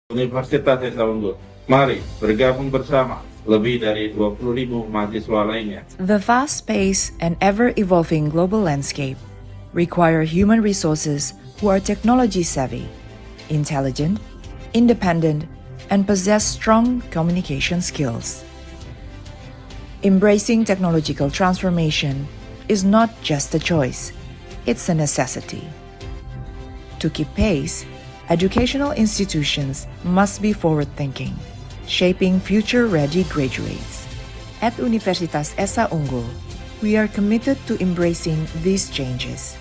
Universitas Esa Unggul. Mari bergabung bersama lebih dari 20.000 mahasiswa lainnya. The fast-paced and ever-evolving global landscape require human resources who are technology-savvy, intelligent, independent, and possess strong communication skills. Embracing technological transformation is not just a choice, it's a necessity. To keep pace, educational institutions must be forward-thinking, shaping future-ready graduates. At Universitas Esa Unggul, we are committed to embracing these changes.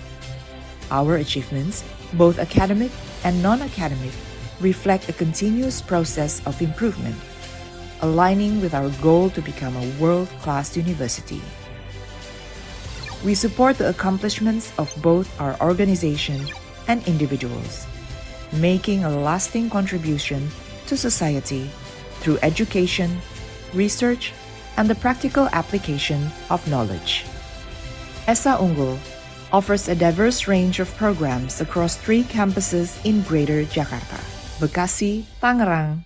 Our achievements, both academic and non-academic, reflect a continuous process of improvement, aligning with our goal to become a world-class university. We support the accomplishments of both our organization and individuals, making a lasting contribution to society through education, research, and the practical application of knowledge. Esa Unggul offers a diverse range of programs across 3 campuses in Greater Jakarta, Bekasi, Tangerang.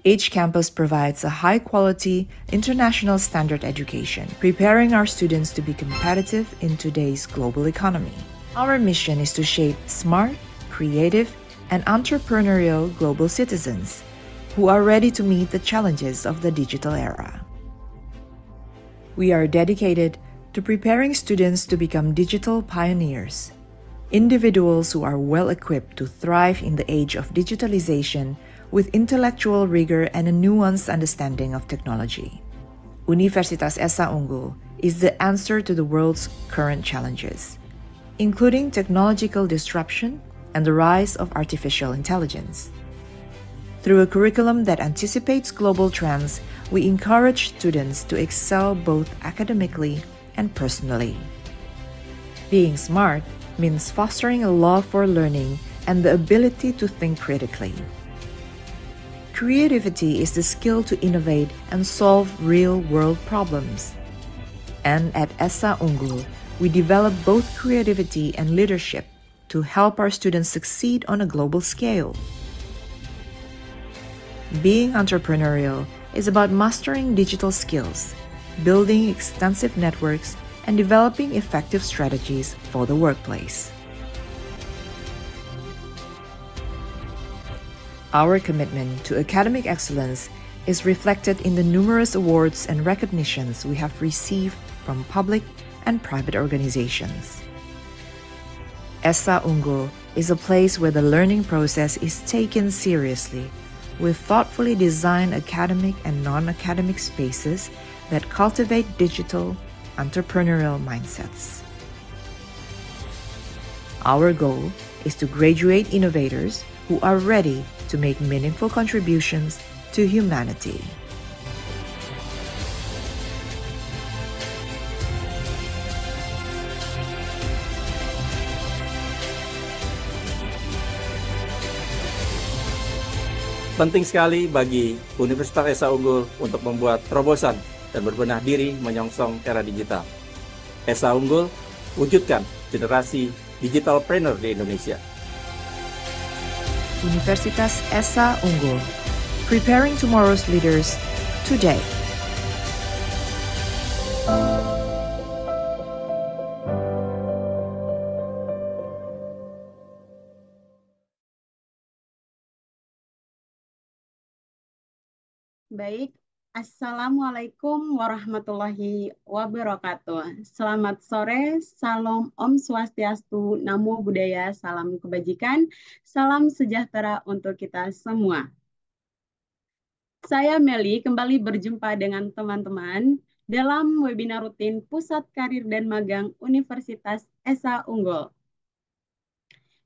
Each campus provides a high-quality, international standard education, preparing our students to be competitive in today's global economy. Our mission is to shape smart, creative, and entrepreneurial global citizens who are ready to meet the challenges of the digital era. We are dedicated to preparing students to become digital pioneers, individuals who are well-equipped to thrive in the age of digitalization with intellectual rigor and a nuanced understanding of technology. Universitas Esa Unggul is the answer to the world's current challenges, including technological disruption and the rise of artificial intelligence. Through a curriculum that anticipates global trends, we encourage students to excel both academically and personally. Being smart means fostering a love for learning and the ability to think critically. Creativity is the skill to innovate and solve real-world problems. And at Esa Unggul, we develop both creativity and leadership to help our students succeed on a global scale. Being entrepreneurial is about mastering digital skills, building extensive networks, and developing effective strategies for the workplace. Our commitment to academic excellence is reflected in the numerous awards and recognitions we have received from public and private organizations. Esa Unggul is a place where the learning process is taken seriously, with thoughtfully designed academic and non-academic spaces that cultivate digital, entrepreneurial mindsets. Our goal is to graduate innovators who are ready to make meaningful contributions to humanity. Penting sekali bagi Universitas Esa Unggul untuk membuat terobosan dan berbenah diri menyongsong era digital. Esa Unggul wujudkan generasi digitalpreneur di Indonesia. Universitas Esa Unggul, preparing tomorrow's leaders today. Baik, Assalamualaikum warahmatullahi wabarakatuh. Selamat sore, salam Om Swastiastu, Namo Buddhaya, salam kebajikan, salam sejahtera untuk kita semua. Saya Meli kembali berjumpa dengan teman-teman dalam webinar rutin Pusat Karir dan Magang Universitas Esa Unggul.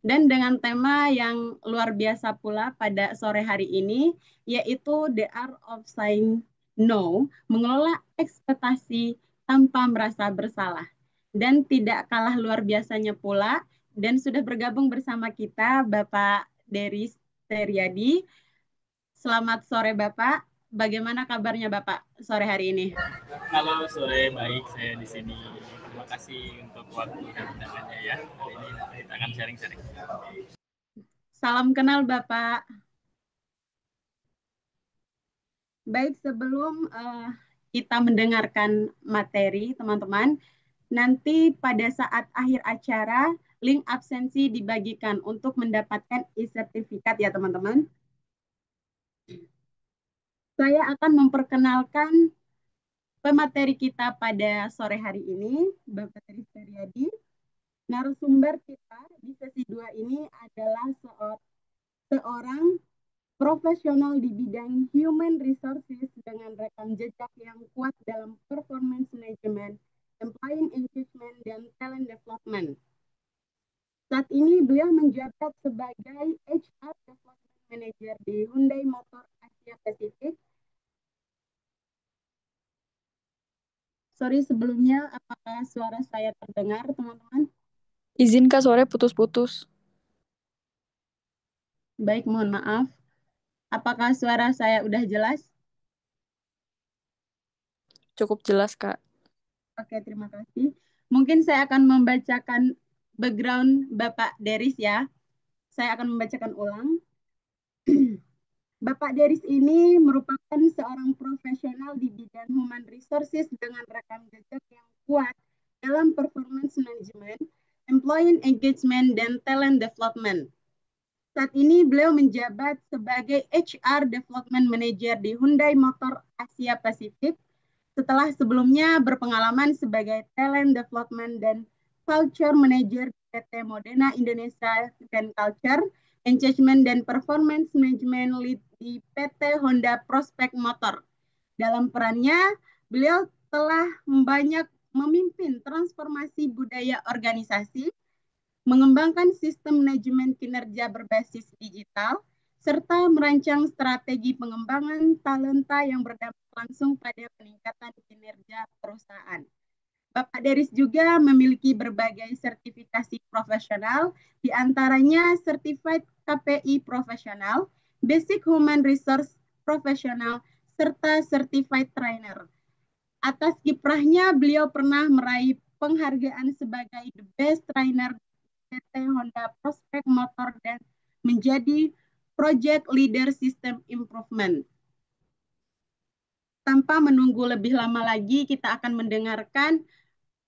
Dan dengan tema yang luar biasa pula pada sore hari ini, yaitu The Art of Saying No, mengelola ekspektasi tanpa merasa bersalah. Dan tidak kalah luar biasanya pula, dan sudah bergabung bersama kita Bapak Deris Teryadi. Selamat sore Bapak, bagaimana kabarnya Bapak sore hari ini? Halo sore, baik saya di sini. Terima kasih untuk waktu dan undangannya ya. Hari ini kita akan sharing-sharing. Salam kenal Bapak. Baik, sebelum kita mendengarkan materi, teman-teman, nanti pada saat akhir acara, link absensi dibagikan untuk mendapatkan e-sertifikat ya, teman-teman. Saya akan memperkenalkan pemateri kita pada sore hari ini, Bapak Tri Setiadi. Narasumber kita di sesi 2 ini adalah seorang profesional di bidang human resources dengan rekam jejak yang kuat dalam performance management, employee engagement, dan talent development. Saat ini beliau menjabat sebagai HR Development Manager di Hyundai Motor Asia Pasifik. Sorry sebelumnya, apakah suara saya terdengar, teman-teman? Izin Kak, sore putus-putus. Baik, mohon maaf. Apakah suara saya udah jelas? Cukup jelas, Kak. Oke, terima kasih. Mungkin saya akan membacakan background Bapak Deris ya. Saya akan membacakan ulang. Bapak Deris ini merupakan seorang profesional di bidang human resources dengan rekam jejak yang kuat dalam performance management, employee engagement, dan talent development. Saat ini beliau menjabat sebagai HR Development Manager di Hyundai Motor Asia Pasifik setelah sebelumnya berpengalaman sebagai Talent Development dan Culture Manager di PT Modena Indonesia dan Culture, Engagement dan Performance Management Lead di PT Honda Prospect Motor. Dalam perannya, beliau telah banyak memimpin transformasi budaya organisasi, mengembangkan sistem manajemen kinerja berbasis digital, serta merancang strategi pengembangan talenta yang berdampak langsung pada peningkatan kinerja perusahaan. Bapak Deris juga memiliki berbagai sertifikasi profesional, di antaranya Certified KPI Profesional, Basic Human Resource Profesional, serta Certified Trainer. Atas kiprahnya, beliau pernah meraih penghargaan sebagai The Best Trainer PT Honda Prospect Motor dan menjadi Project Leader System Improvement. Tanpa menunggu lebih lama lagi, kita akan mendengarkan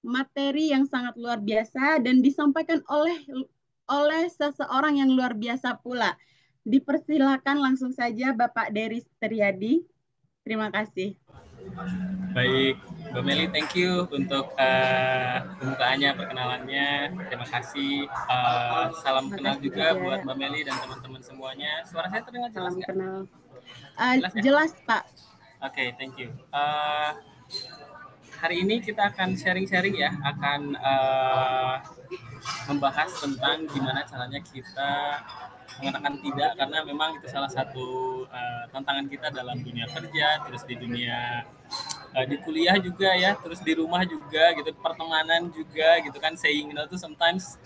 materi yang sangat luar biasa dan disampaikan oleh seseorang yang luar biasa pula. Dipersilakan langsung saja Bapak Deris Setiadi. Terima kasih. Baik, Mbak Meli, thank you untuk pembukaannya, perkenalannya. Terima kasih. Salam kenal juga buat Mbak Meli dan teman-teman semuanya. Suara saya terdengar jelas Salam nggak? kenal. Jelas ya? Jelas, Pak. Oke, thank you. Hari ini kita akan sharing-sharing ya, akan membahas tentang gimana caranya kita mengatakan tidak, karena memang itu salah satu tantangan kita dalam dunia kerja, terus di dunia di kuliah juga ya, terus di rumah juga gitu, pertemanan juga gitu kan. Saying no tuh sometimes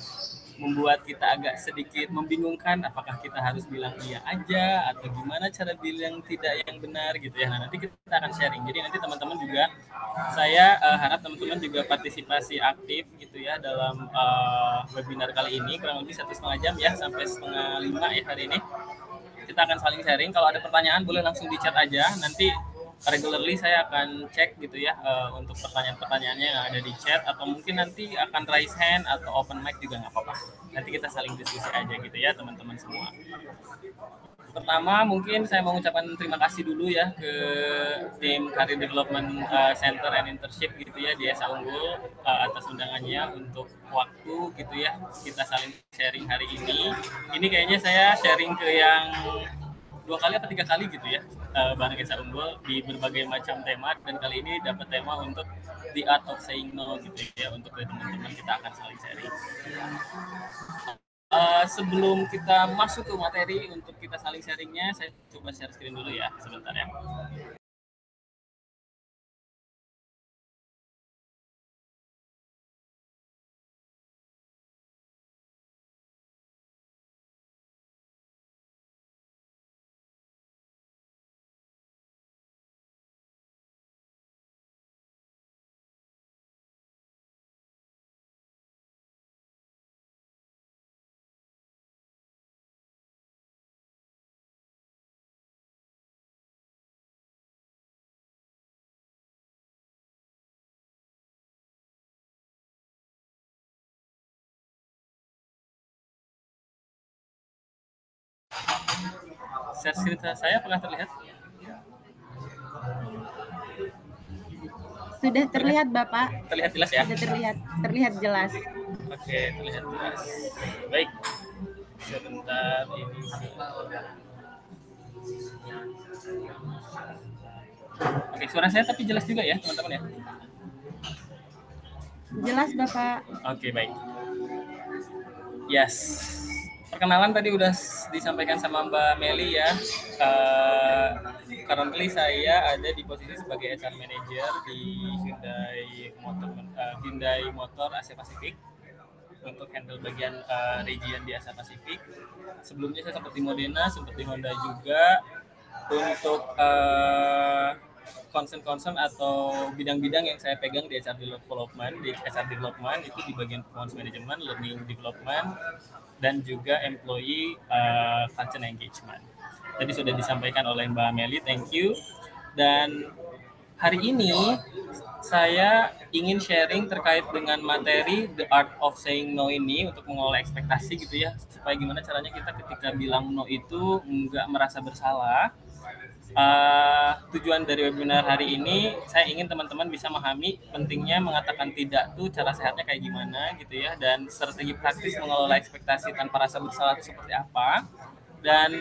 membuat kita agak sedikit membingungkan, apakah kita harus bilang iya aja atau gimana cara bilang tidak yang benar gitu ya. Nah, nanti kita akan sharing. Jadi nanti teman-teman juga, saya harap teman-teman juga partisipasi aktif gitu ya dalam webinar kali ini, kurang lebih 1,5 jam ya, sampai 4:30 ya hari ini. Kita akan saling sharing. Kalau ada pertanyaan boleh langsung di chat aja. Nanti regularly saya akan cek gitu ya, untuk pertanyaan-pertanyaannya yang ada di chat, atau mungkin nanti akan raise hand atau open mic juga nggak apa-apa. Nanti kita saling diskusi aja gitu ya teman-teman semua. Pertama mungkin saya mau mengucapkan terima kasih dulu ya ke tim Career Development Center and Internship gitu ya di Esa Unggul, atas undangannya untuk waktu gitu ya, kita saling sharing hari ini. Ini kayaknya saya sharing ke yang 2 kali atau 3 kali gitu ya, bareng Esa Unggul di berbagai macam tema, dan kali ini dapat tema untuk The Art of Saying No gitu ya, untuk teman-teman kita akan saling sharing. Sebelum kita masuk ke materi untuk kita saling sharingnya, saya coba share screen dulu ya sebentar ya. share screen saya apakah terlihat? Sudah terlihat Bapak. Terlihat jelas ya? Sudah terlihat jelas. Oke, terlihat jelas. Baik. Sebentar ini. Oke, suara saya tapi jelas juga ya, teman-teman ya? Jelas Bapak. Oke, baik. Yes. Perkenalan tadi udah disampaikan sama Mbak Meli ya. Currently saya ada di posisi sebagai HR Manager di Hyundai Motor Asia Pasifik untuk handle bagian region di Asia Pasifik. Sebelumnya saya sempat di Modena, sempat di Honda juga untuk concern atau bidang-bidang yang saya pegang di HR Development. Di HR Development itu di bagian performance management, learning development, dan juga employee culture engagement. Tadi sudah disampaikan oleh Mbak Meli, thank you. Dan hari ini saya ingin sharing terkait dengan materi The Art of Saying No ini untuk mengelola ekspektasi gitu ya, supaya gimana caranya kita ketika bilang no itu nggak merasa bersalah. Tujuan dari webinar hari ini saya ingin teman-teman bisa memahami pentingnya mengatakan tidak tuh cara sehatnya kayak gimana gitu ya, dan strategi praktis mengelola ekspektasi tanpa rasa bersalah itu seperti apa, dan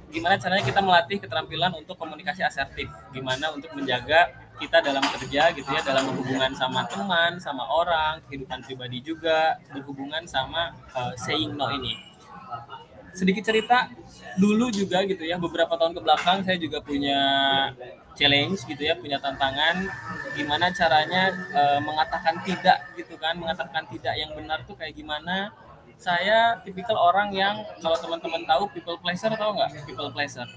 gimana caranya kita melatih keterampilan untuk komunikasi asertif, gimana untuk menjaga kita dalam kerja gitu ya, dalam berhubungan sama teman, sama orang, kehidupan pribadi juga, berhubungan sama saying no ini. Sedikit cerita dulu juga gitu ya, beberapa tahun ke belakang saya juga punya challenge gitu ya, punya tantangan gimana caranya mengatakan tidak gitu kan, mengatakan tidak yang benar tuh kayak gimana. Saya tipikal orang yang kalau teman-teman tahu people pleaser, tahu nggak people pleaser?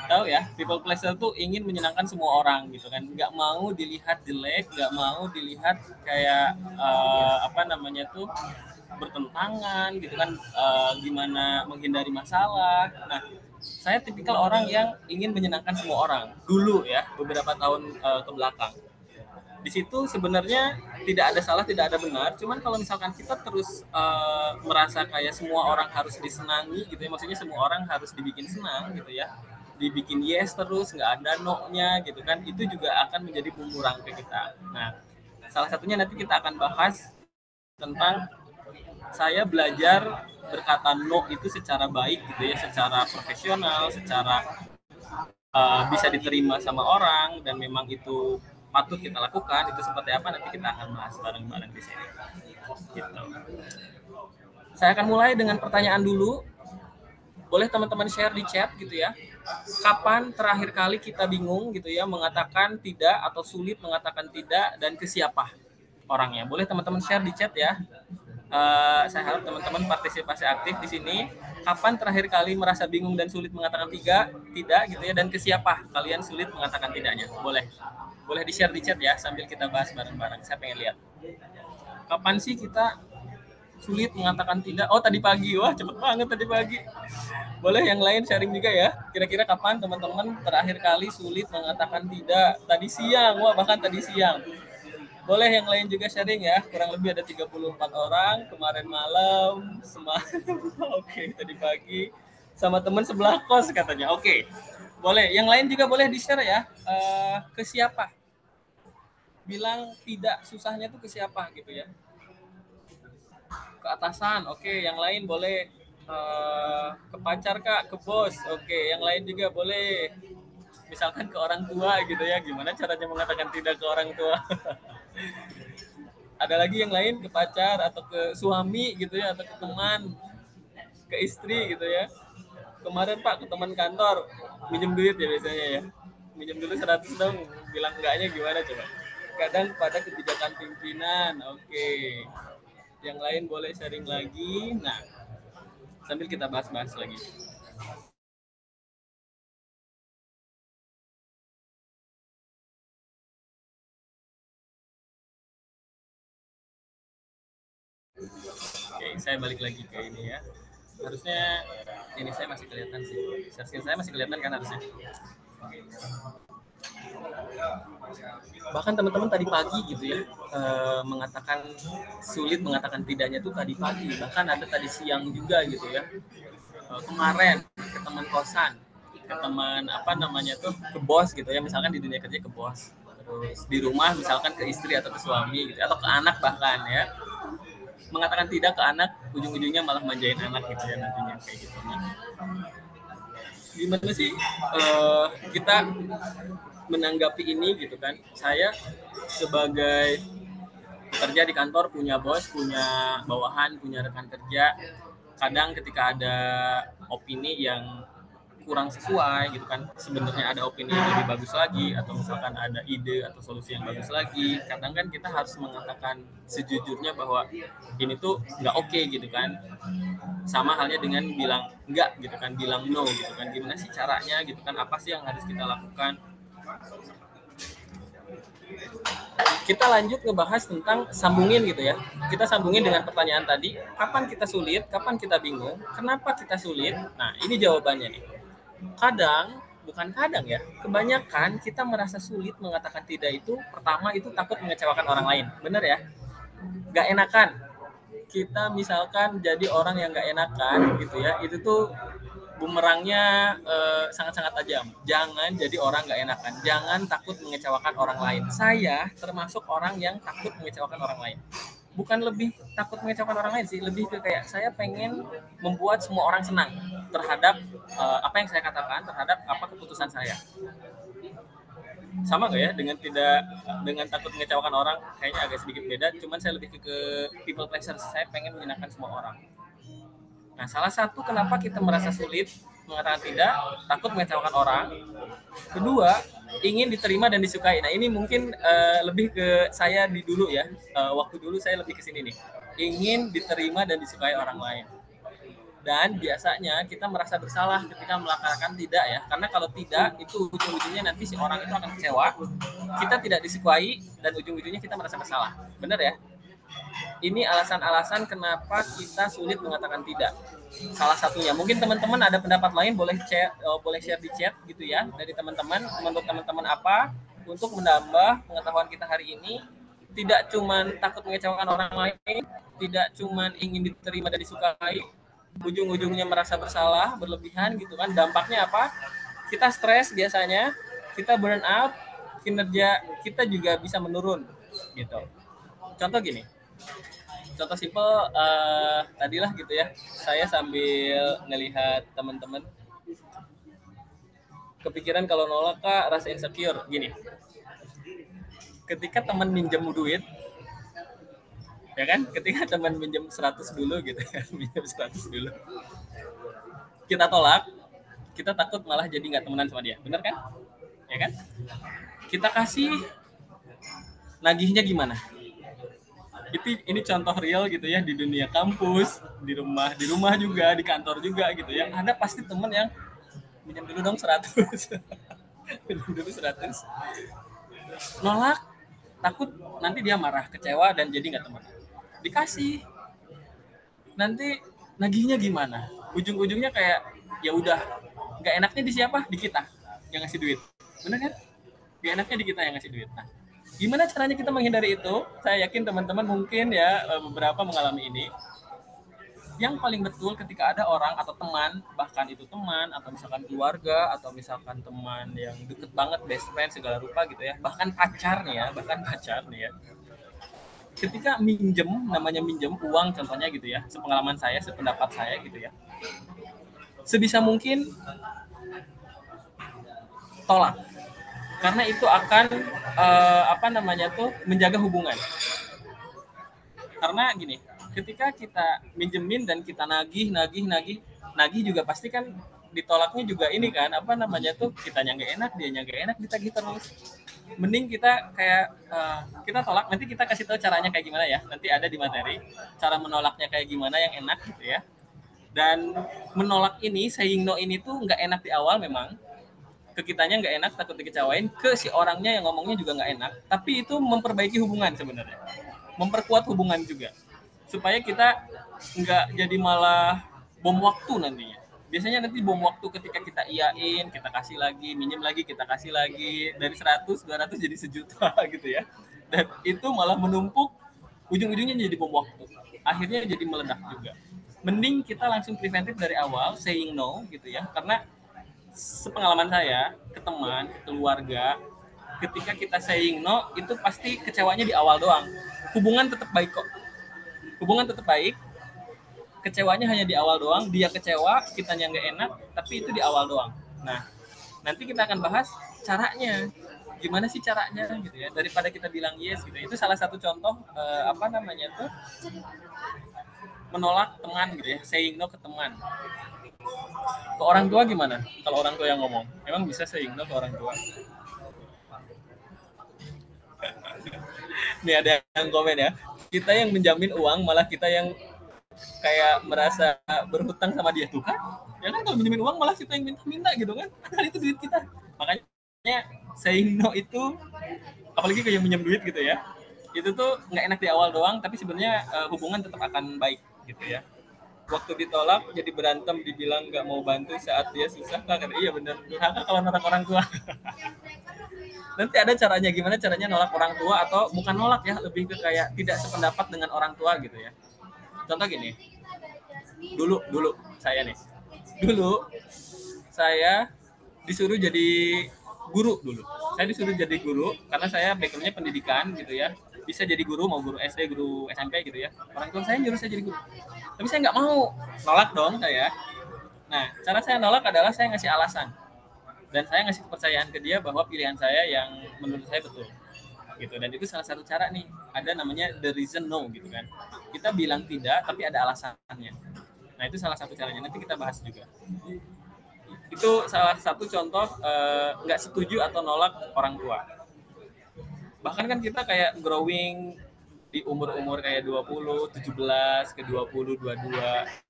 Tahu ya, people pleaser tuh ingin menyenangkan semua orang gitu kan, nggak mau dilihat jelek, nggak mau dilihat kayak bertentangan gitu kan, gimana menghindari masalah. Nah, saya tipikal orang yang ingin menyenangkan semua orang dulu ya, beberapa tahun ke belakang. Di situ sebenarnya tidak ada salah, tidak ada benar. Cuman kalau misalkan kita terus merasa kayak semua orang harus disenangi gitu ya, maksudnya semua orang harus dibikin senang gitu ya, dibikin yes terus, nggak ada no-nya gitu kan, itu juga akan menjadi bumerang ke kita. Nah, salah satunya nanti kita akan bahas tentang saya belajar berkata no itu secara baik gitu ya, secara profesional, secara bisa diterima sama orang, dan memang itu patut kita lakukan. Itu seperti apa nanti kita akan bahas bareng-bareng di sini. Gitu. Saya akan mulai dengan pertanyaan dulu. Boleh teman-teman share di chat gitu ya. Kapan terakhir kali kita bingung gitu ya mengatakan tidak atau sulit mengatakan tidak, dan ke siapa orangnya? Boleh teman-teman share di chat ya. Saya harap teman-teman partisipasi aktif di sini. Kapan terakhir kali merasa bingung dan sulit mengatakan tidak gitu ya, dan ke siapa kalian sulit mengatakan tidaknya? Boleh di-share di chat ya, sambil kita bahas bareng-bareng. Saya pengen lihat. Kapan sih kita sulit mengatakan tidak? Oh, tadi pagi. Wah, cepet banget tadi pagi. Boleh yang lain sharing juga ya. Kira-kira kapan teman-teman terakhir kali sulit mengatakan tidak? Tadi siang. Wah, bahkan tadi siang. Boleh yang lain juga sharing ya. Kurang lebih ada 34 orang. Kemarin malam, semalam. Oke, tadi pagi. Sama teman sebelah kos katanya. Oke. Boleh. Yang lain juga boleh di-share ya. Ke siapa? Bilang tidak susahnya tuh ke siapa gitu ya. Ke atasan. Oke. Yang lain boleh. Ke pacar kak, ke bos. Oke. Yang lain juga boleh. Misalkan ke orang tua gitu ya. Gimana caranya mengatakan tidak ke orang tua? Ada lagi yang lain, ke pacar atau ke suami gitu ya, atau ke teman, ke istri gitu ya. Kemarin Pak ke teman kantor, minjem duit ya biasanya ya, minjem dulu 100 dong, bilang enggaknya gimana coba? Kadang pada kebijakan pimpinan. Oke. Yang lain boleh sharing lagi. Nah, sambil kita bahas-bahas lagi. Oke, saya balik lagi ke ini ya. Harusnya ini saya masih kelihatan sih. Share saya masih kelihatan kan harusnya. Bahkan teman-teman tadi pagi gitu ya, mengatakan sulit mengatakan tidaknya tuh tadi pagi. Bahkan ada tadi siang juga gitu ya. Kemarin ke teman kosan. ke teman apa namanya tuh, ke bos gitu ya, misalkan di dunia kerja ke bos, terus di rumah misalkan ke istri atau ke suami gitu, atau ke anak bahkan ya, mengatakan tidak ke anak ujung-ujungnya malah manjain anak gitu ya nantinya kayak gitu. Nah, gimana sih kita menanggapi ini gitu kan? Saya sebagai kerja di kantor, punya bos, punya bawahan, punya rekan kerja, kadang ketika ada opini yang kurang sesuai gitu kan, sebenarnya ada opini yang lebih bagus lagi, atau misalkan ada ide atau solusi yang bagus lagi, kadang kan kita harus mengatakan sejujurnya bahwa ini tuh nggak oke gitu kan. Sama halnya dengan bilang enggak gitu kan, bilang no gitu kan, gimana sih caranya gitu kan, apa sih yang harus kita lakukan. Kita lanjut ngebahas tentang sambungin gitu ya. Kita sambungin dengan pertanyaan tadi, kapan kita sulit, kapan kita bingung, kenapa kita sulit. Nah, ini jawabannya nih. Kadang, bukan kadang ya, kebanyakan kita merasa sulit mengatakan tidak itu, pertama itu takut mengecewakan orang lain. Bener ya? Gak enakan. Kita misalkan jadi orang yang gak enakan gitu ya, itu tuh bumerangnya sangat-sangat tajam. Jangan jadi orang gak enakan. Jangan takut mengecewakan orang lain. Saya termasuk orang yang takut mengecewakan orang lain. Bukan lebih takut mengecewakan orang lain sih, lebih ke kayak saya pengen membuat semua orang senang terhadap apa yang saya katakan, terhadap apa keputusan saya. Sama nggak ya dengan takut mengecewakan orang? Kayaknya agak sedikit beda. Cuman saya lebih ke people pleaser. Saya pengen menyenangkan semua orang. Nah, salah satu kenapa kita merasa sulit mengatakan tidak, takut mengecewakan orang. Kedua, ingin diterima dan disukai. Nah, ini mungkin lebih ke saya di dulu ya. Waktu dulu saya lebih ke sini nih. Ingin diterima dan disukai orang lain. Dan biasanya kita merasa bersalah ketika melakukan tidak ya. Karena kalau tidak, itu ujung-ujungnya nanti si orang itu akan kecewa. Kita tidak disukai dan ujung-ujungnya kita merasa bersalah. Benar ya? Ini alasan-alasan kenapa kita sulit mengatakan tidak. Salah satunya, mungkin teman-teman ada pendapat lain, boleh share di chat gitu ya, dari teman-teman. Menurut teman-teman apa untuk menambah pengetahuan kita hari ini? Tidak cuma takut mengecewakan orang lain, tidak cuma ingin diterima dan disukai, ujung-ujungnya merasa bersalah, berlebihan gitu kan. Dampaknya apa? Kita stres biasanya, kita burn out, kinerja kita juga bisa menurun gitu. Contoh gini, contoh simpel tadilah gitu ya, saya sambil ngelihat teman-teman kepikiran kalau nolak Kak, rasa insecure gini. Ketika teman minjem duit, ya kan, ketika teman minjem 100 dulu gitu ya, minjem 100 dulu, kita tolak, kita takut malah jadi nggak temenan sama dia, bener kan? Ya kan? Kita kasih, nagihnya gimana? Ini contoh real gitu ya, di dunia kampus, di rumah juga, di kantor juga gitu ya. Ada pasti temen yang minjem dulu dong 100. Minjem dulu 100. Nolak, takut nanti dia marah, kecewa dan jadi nggak teman. Dikasih, nanti nagihnya gimana? Ujung-ujungnya kayak ya udah, nggak enaknya di siapa? Di kita yang ngasih duit. Bener kan? Nggak enaknya di kita yang ngasih duit. Nah, gimana caranya kita menghindari itu? Saya yakin teman-teman mungkin ya beberapa mengalami ini. Yang paling betul ketika ada orang atau teman, bahkan itu teman atau misalkan keluarga atau misalkan teman yang deket banget, best friend segala rupa gitu ya, bahkan pacar nih ya. Ketika minjem, namanya minjem uang contohnya gitu ya, sepengalaman saya, sependapat saya gitu ya, sebisa mungkin tolak. Karena itu akan menjaga hubungan. Karena gini, ketika kita minjemin dan kita nagih juga pasti kan ditolaknya juga ini kan, kitanya nggak enak, dianya nggak enak, ditagih terus. Mending kita kayak kita tolak, nanti kita kasih tahu caranya kayak gimana ya, nanti ada di materi cara menolaknya kayak gimana yang enak gitu ya. Dan menolak ini, saying no ini tuh nggak enak di awal memang, ke kitanya nggak enak, takut dikecewain, ke si orangnya yang ngomongnya juga nggak enak, tapi itu memperbaiki hubungan sebenarnya, memperkuat hubungan juga, supaya kita nggak jadi malah bom waktu nantinya. Biasanya nanti bom waktu ketika kita iyain, kita kasih lagi, minjem lagi, kita kasih lagi, dari 100, 200 jadi 1.000.000 gitu ya, dan itu malah menumpuk, ujung-ujungnya jadi bom waktu, akhirnya jadi meledak juga. Mending kita langsung preventif dari awal, saying no gitu ya, karena sepengalaman saya ke teman, ke keluarga, ketika kita saying no itu pasti kecewanya di awal doang. Hubungan tetap baik kok. Hubungan tetap baik. Kecewanya hanya di awal doang. Dia kecewa, kitanya nggak enak, tapi itu di awal doang. Nah, nanti kita akan bahas caranya. Gimana sih caranya gitu ya? Daripada kita bilang yes gitu. Itu salah satu contoh menolak teman gitu ya, saying no ke teman. Ke orang tua gimana? Kalau orang tua yang ngomong, emang bisa saying no ke orang tua? Nih ada yang komen ya, kita yang menjamin uang malah kita yang kayak merasa berhutang sama dia tuh kan? Ya kan kalau menjamin uang malah kita yang minta-minta gitu kan? Kan itu duit kita. Makanya saying no itu, apalagi kayak minjem duit gitu ya, itu tuh nggak enak di awal doang, tapi sebenarnya hubungan tetap akan baik gitu ya. Waktu ditolak jadi berantem, dibilang nggak mau bantu saat dia susah kan? Iya bener, durhaka kalau nolak orang tua. Nanti ada caranya, gimana caranya nolak orang tua, atau bukan nolak ya, lebih ke kayak tidak sependapat dengan orang tua gitu ya. Contoh gini, dulu saya disuruh jadi guru dulu. Saya disuruh jadi guru karena saya backgroundnya pendidikan gitu ya. Bisa jadi guru, mau guru SD, guru SMP gitu ya. Orang tua saya nyuruh saya jadi guru. Tapi saya nggak mau, nolak dong saya. Nah, cara saya nolak adalah saya ngasih alasan. Dan saya ngasih kepercayaan ke dia bahwa pilihan saya yang menurut saya betul. Gitu. Dan itu salah satu cara nih, ada namanya the reason no gitu kan. Kita bilang tidak tapi ada alasannya. Nah, itu salah satu caranya, nanti kita bahas juga. Itu salah satu contoh nggak setuju atau nolak orang tua. Bahkan kan kita kayak growing di umur-umur kayak 20, 17, ke 20, 22.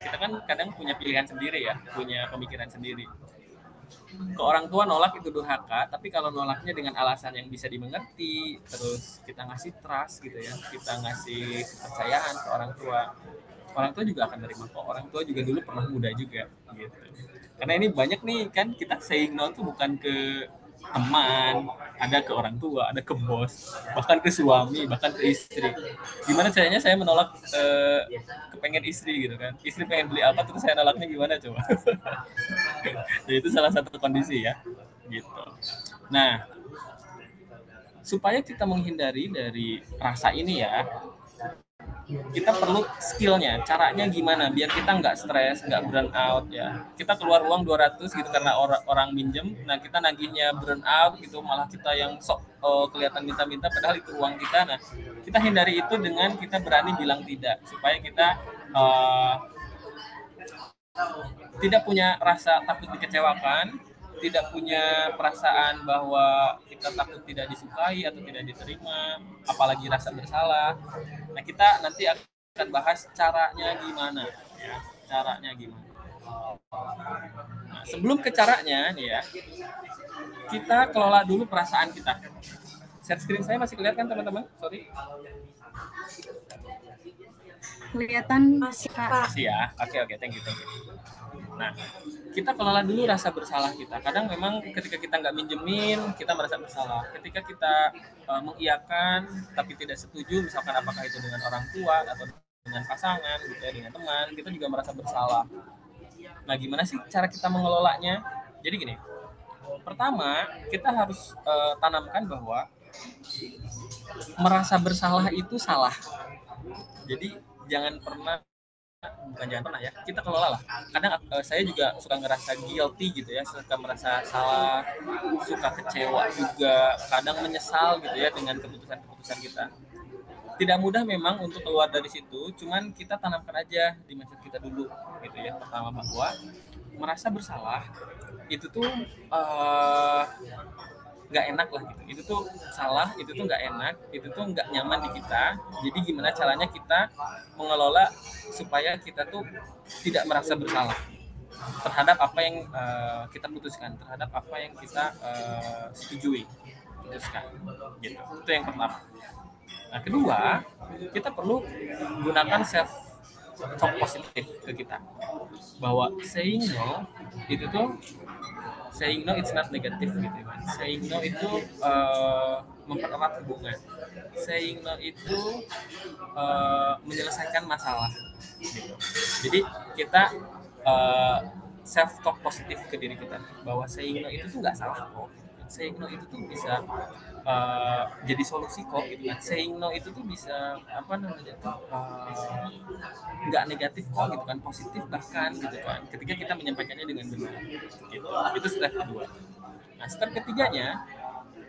Kita kan kadang punya pilihan sendiri ya, punya pemikiran sendiri. Ke orang tua nolak itu durhaka, tapi kalau nolaknya dengan alasan yang bisa dimengerti, terus kita ngasih trust gitu ya, kita ngasih kepercayaan ke orang tua juga akan menerima kok. Orang tua juga dulu pernah muda juga gitu. Karena ini banyak nih kan, kita saying no tuh bukan ke teman, ada ke orang tua, ada ke bos, bahkan ke suami, bahkan ke istri. Gimana caranya saya menolak kepengen istri gitu kan? Istri pengen beli apa terus saya nolaknya gimana coba? Jadi itu salah satu kondisi ya, gitu. Nah, supaya kita menghindari dari rasa ini ya, kita perlu skillnya, caranya gimana biar kita nggak stres, nggak burn out ya. Kita keluar uang 200 gitu karena orang minjem, nah kita nagihnya burn out gitu, malah kita yang sok kelihatan minta-minta padahal itu uang kita. Nah, kita hindari itu dengan kita berani bilang tidak, supaya kita tidak punya rasa takut dikecewakan, tidak punya perasaan bahwa kita takut tidak disukai atau tidak diterima, apalagi rasa bersalah. Nah, kita nanti akan bahas caranya gimana ya, caranya gimana. Nah, sebelum ke caranya nih ya, kita kelola dulu perasaan kita. Share screen saya masih kelihatan teman-teman? Sorry. Kelihatan Kak. Masih ya. Oke, thank you. Nah, kita kelola dulu rasa bersalah kita. Kadang memang ketika kita nggak minjemin, kita merasa bersalah. Ketika kita mengiyakan tapi tidak setuju, misalkan apakah itu dengan orang tua atau dengan pasangan, gitu ya, dengan teman, kita juga merasa bersalah. Nah, gimana sih cara kita mengelolanya? Jadi gini, pertama kita harus tanamkan bahwa merasa bersalah itu salah. Jadi jangan pernah ya, kita kelola lah. Kadang saya juga suka ngerasa guilty gitu ya, suka merasa salah, suka kecewa juga, kadang menyesal gitu ya dengan keputusan kita. Tidak mudah memang untuk keluar dari situ, cuman kita tanamkan aja di mindset kita dulu gitu ya. Pertama bahwa merasa bersalah itu tuh nggak enak lah gitu, itu tuh salah, itu tuh nggak enak, itu tuh nggak nyaman di kita. Jadi gimana caranya kita mengelola supaya kita tuh tidak merasa bersalah terhadap apa yang kita putuskan, terhadap apa yang kita putuskan gitu. Itu yang pertama. Nah, kedua, kita perlu gunakan self talk positif ke kita, bahwa saying no itu tuh, saying no it's not negative gitu kan. Saying no itu mempererat hubungan. Saying no itu menyelesaikan masalah gitu. Jadi kita self talk positif ke diri kita bahwa saying no itu tuh nggak salah kok, saying no itu tuh bisa jadi solusi kok gitu kan, saying no itu tuh bisa apa namanya tuh nggak negatif kok gitu kan, positif bahkan gitu kan ketika kita menyampaikannya dengan benar gitu. Itu step kedua. Nah step ketiganya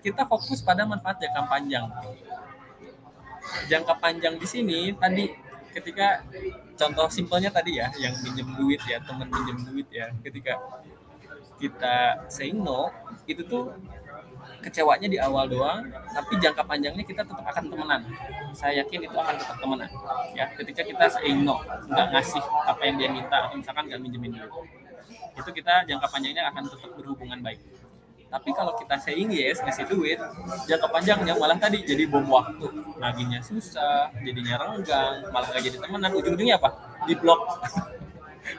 kita fokus pada manfaat jangka panjang. Jangka panjang di sini tadi ketika contoh simpelnya tadi ya yang minjem duit ya, teman minjem duit ya, ketika kita saying no itu tuh kecewanya di awal doang, tapi jangka panjangnya kita tetap akan temenan. Saya yakin itu akan tetap temenan ya ketika kita saying no, nggak ngasih apa yang dia minta atau misalkan nggak minjemin duit, itu kita jangka panjangnya akan tetap berhubungan baik. Tapi kalau kita saying yes, ngasih duit, jangka panjangnya malah tadi jadi bom waktu, naginya susah, jadinya renggang, malah nggak jadi temenan, ujung-ujungnya apa? Di blok.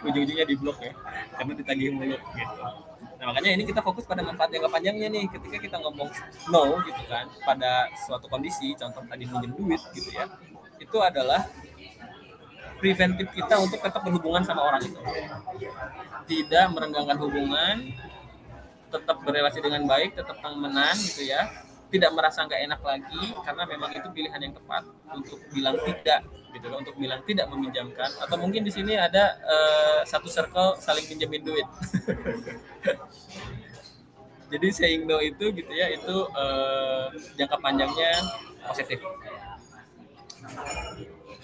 Ujung-ujungnya di blok ya, karena ditagih mulu gitu. Nah makanya ini kita fokus pada manfaat jangka panjangnya nih, ketika kita ngomong no gitu kan pada suatu kondisi, contoh tadi minjem duit gitu ya, itu adalah preventif kita untuk tetap berhubungan sama orang itu, tidak merenggangkan hubungan, tetap berrelasi dengan baik, tetap temenan gitu ya, tidak merasa nggak enak lagi karena memang itu pilihan yang tepat untuk bilang tidak gitu loh, untuk bilang tidak meminjamkan. Atau mungkin di sini ada satu circle saling pinjemin duit. Jadi saying no itu gitu ya, itu jangka panjangnya positif.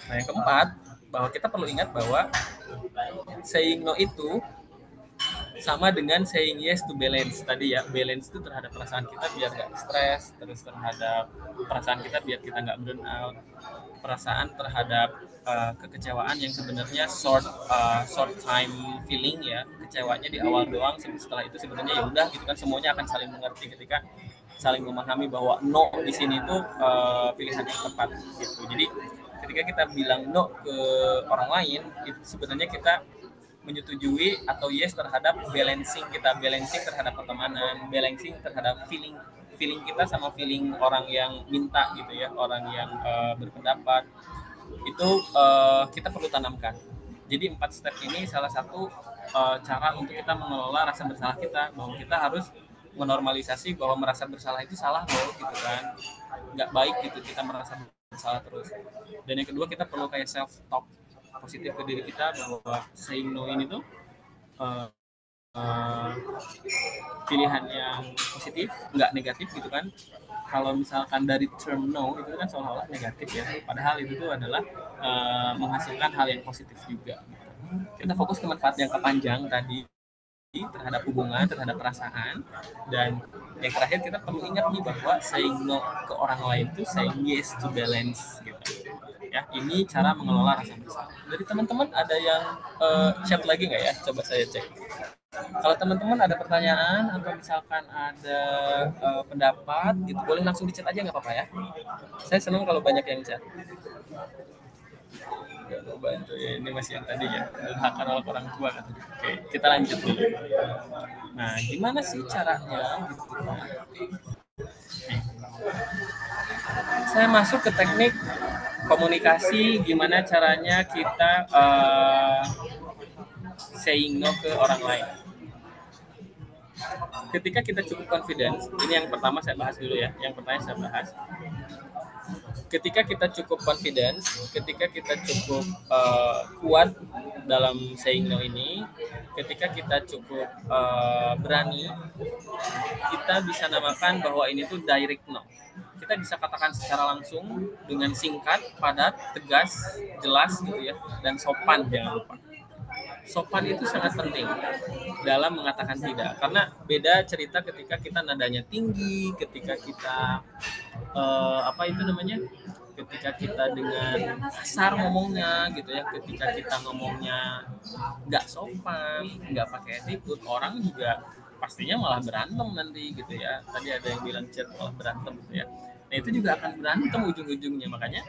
Nah yang keempat, bahwa kita perlu ingat bahwa saying no itu sama dengan saying yes to balance tadi ya. Balance itu terhadap perasaan kita biar nggak stres, terus terhadap perasaan kita biar kita nggak burn out, perasaan terhadap kekecewaan yang sebenarnya short time feeling ya, kecewanya di awal doang, setelah itu sebenarnya ya udah gitu kan, semuanya akan saling mengerti ketika saling memahami bahwa no di sini tuh pilihan yang tepat gitu. Jadi ketika kita bilang no ke orang lain, itu sebenarnya kita menyetujui atau yes terhadap balancing kita, balancing terhadap pertemanan, balancing terhadap feeling kita sama feeling orang yang minta gitu ya, orang yang berpendapat itu kita perlu tanamkan. Jadi 4 step ini salah satu cara untuk kita mengelola rasa bersalah kita, bahwa kita harus menormalisasi bahwa merasa bersalah itu salah loh gitu kan, nggak baik gitu kita merasa bersalah terus. Dan yang kedua kita perlu kayak self talk positif ke diri kita bahwa saying no ini tuh pilihan yang positif, nggak negatif gitu kan. Kalau misalkan dari term no itu kan seolah-olah negatif ya, padahal itu tuh adalah menghasilkan hal yang positif juga. Kita fokus ke manfaat jangka panjang tadi terhadap hubungan, terhadap perasaan, dan yang terakhir kita perlu ingat nih bahwa saying no ke orang lain itu saying yes to balance gitu. Ya, ini cara mengelola rasa bersalah. Dari teman-teman ada yang chat lagi nggak ya? Coba saya cek. Kalau teman-teman ada pertanyaan atau misalkan ada pendapat, gitu boleh langsung di chat aja nggak apa-apa ya. Saya senang kalau banyak yang chat. Nggak mau bantu ya, ini masih yang tadi ya, durhaka oleh orang tua kan. Oke, kita lanjut dulu. Nah, gimana sih caranya gitu kan? Saya masuk ke teknik komunikasi, gimana caranya kita saying no ke orang lain. Ketika kita cukup confidence, ini yang pertama saya bahas dulu ya. Yang pertama saya bahas. Ketika kita cukup confidence, ketika kita cukup kuat dalam saying no ini, ketika kita cukup berani, kita bisa namakan bahwa ini tuh direct no. Kita bisa katakan secara langsung dengan singkat, padat, tegas, jelas gitu ya, dan sopan, jangan lupa. Sopan itu sangat penting dalam mengatakan tidak, karena beda cerita ketika kita nadanya tinggi, ketika kita ketika kita dengan kasar ngomongnya gitu ya, ketika kita ngomongnya nggak sopan, nggak pakai attitude, orang juga pastinya malah berantem nanti gitu ya. Tadi ada yang bilang chat malah berantem gitu ya. Nah itu juga akan berantem ujung-ujungnya. Makanya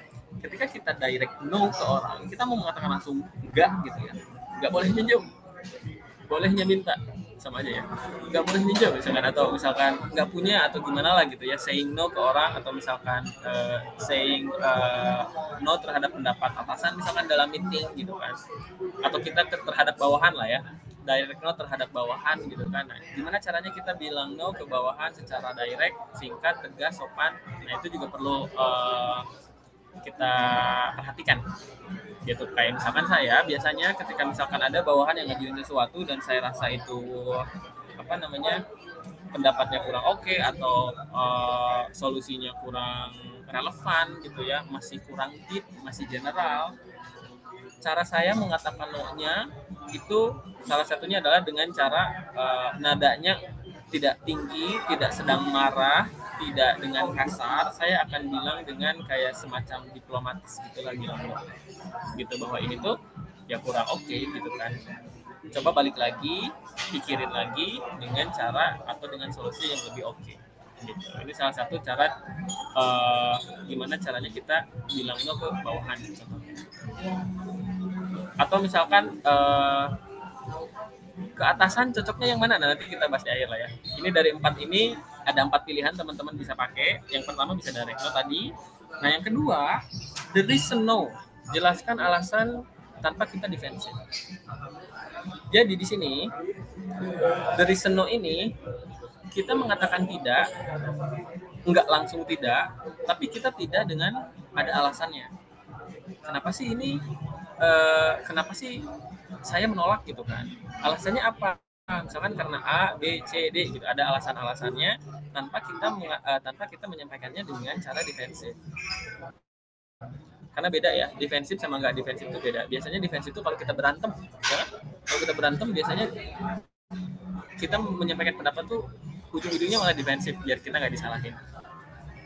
ketika kita direct no ke orang, kita mau mengatakan langsung enggak gitu ya, nggak boleh minjem, bolehnya minta, sama aja ya, nggak boleh minjem misalkan, atau misalkan nggak punya atau gimana lah gitu ya, saying no ke orang, atau misalkan saying no terhadap pendapat atasan misalkan dalam meeting gitu kan, atau kita terhadap bawahan lah ya, direct no terhadap bawahan gitu kan. Nah, gimana caranya kita bilang no ke bawahan secara direct, singkat, tegas, sopan. Nah, itu juga perlu kita perhatikan gitu. Kayak misalkan saya biasanya ketika misalkan ada bawahan yang ngajuin sesuatu dan saya rasa itu apa namanya pendapatnya kurang oke atau solusinya kurang relevan gitu ya, masih kurang deep, masih general, cara saya mengatakan no-nya itu salah satunya adalah dengan cara nadanya tidak tinggi, tidak sedang marah, tidak dengan kasar. Saya akan bilang dengan kayak semacam diplomatis gitu lagi gitu, bahwa ini tuh ya kurang oke gitu kan. Coba balik lagi, pikirin lagi dengan cara atau dengan solusi yang lebih oke. Gitu. Ini salah satu cara gimana caranya kita bilang no ke bawahan gitu. Atau misalkan ke atasan cocoknya yang mana? Nah, nanti kita bahas di akhir lah ya. Ini dari 4 ini ada 4 pilihan teman-teman bisa pakai. Yang pertama bisa direct no tadi. Nah, yang kedua, the reason no. Jelaskan alasan tanpa kita defensif. Jadi di sini the reason no ini kita mengatakan tidak, enggak langsung tidak, tapi kita tidak dengan ada alasannya. Kenapa sih ini? Kenapa sih saya menolak gitu kan? Alasannya apa? Misalkan karena A, B, C, D gitu. Ada alasan-alasannya tanpa kita menyampaikannya dengan cara defensif. Karena beda ya, defensif sama nggak defensif itu beda. Biasanya defensif itu kalau kita berantem, ya. Kalau kita berantem biasanya kita menyampaikan pendapat tuh ujung-ujungnya malah defensif biar kita nggak disalahin.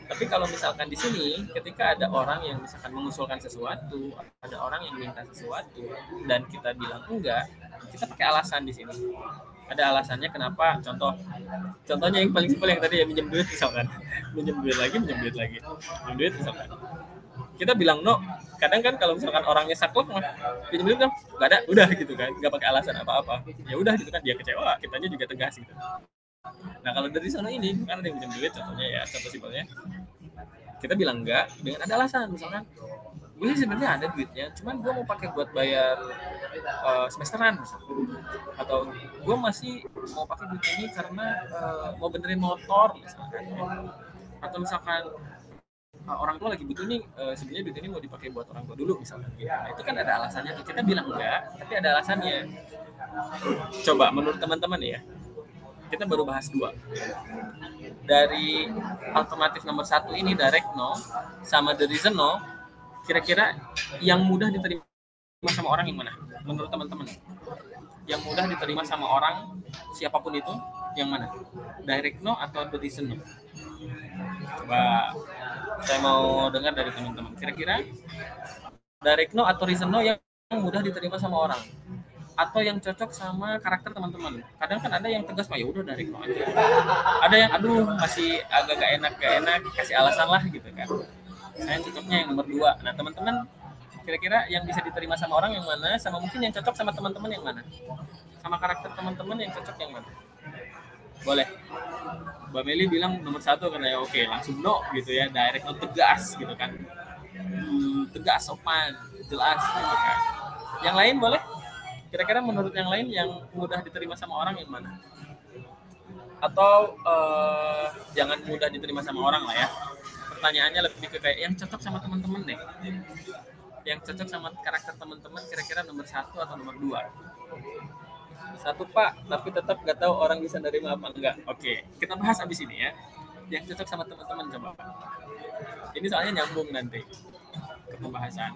Tapi kalau misalkan di sini, ketika ada orang yang misalkan mengusulkan sesuatu, ada orang yang minta sesuatu, dan kita bilang enggak, kita pakai alasan di sini. Ada alasannya kenapa? Contohnya yang paling simpel yang tadi ya, minjem duit misalkan, minjem duit lagi, minjem duit misalkan. Kita bilang no. Kadang kan kalau misalkan orangnya saklek mah, pinjem duit kan nggak ada, udah gitu kan, nggak pakai alasan apa-apa. Ya udah gitu kan, dia kecewa, kitanya juga tegas gitu. Nah kalau dari sana ini kan ada yang pinjam duit, contohnya ya, contoh simpelnya kita bilang enggak dengan ada alasan, misalkan gue sih sebenarnya ada duitnya, cuman gue mau pakai buat bayar semesteran misalkan. Atau gue masih mau pakai duit ini karena mau benerin motor misalkan. Atau misalkan orang tua lagi butuh nih, sebenarnya duit ini mau dipakai buat orang tua dulu misalkan. Nah, itu kan ada alasannya tuh, kita bilang enggak tapi ada alasannya. Coba menurut teman-teman ya, kita baru bahas 2. Dari alternatif nomor 1 ini direct no sama the reason no, kira-kira yang mudah diterima sama orang yang mana? Menurut teman-teman, yang mudah diterima sama orang siapapun itu yang mana? Direct no atau the reason no? Coba saya mau dengar dari teman-teman. Kira-kira direct no atau reason no yang mudah diterima sama orang? Atau yang cocok sama karakter teman-teman. Kadang kan ada yang tegas, ya udah direct no aja. Ada yang aduh masih agak gak enak, kasih alasan lah gitu kan. Saya cocoknya yang nomor 2. Nah teman-teman kira-kira yang bisa diterima sama orang yang mana, sama mungkin yang cocok sama teman-teman yang mana, sama karakter teman-teman yang cocok yang mana? Boleh. Mbak Meli bilang nomor 1 karena ya oke, langsung no gitu ya, direct no, tegas gitu kan, tegas, sopan, jelas gitu kan. Yang lain boleh? Kira-kira menurut yang lain yang mudah diterima sama orang yang mana? Atau jangan mudah diterima sama orang lah ya. Pertanyaannya lebih ke kayak yang cocok sama teman-teman deh. Yang cocok sama karakter teman-teman kira-kira nomor 1 atau nomor 2? 1 Pak, tapi tetap nggak tahu orang bisa nerima apa enggak. Oke, kita bahas abis ini ya. Yang cocok sama teman-teman coba. Ini soalnya nyambung nanti ke pembahasan.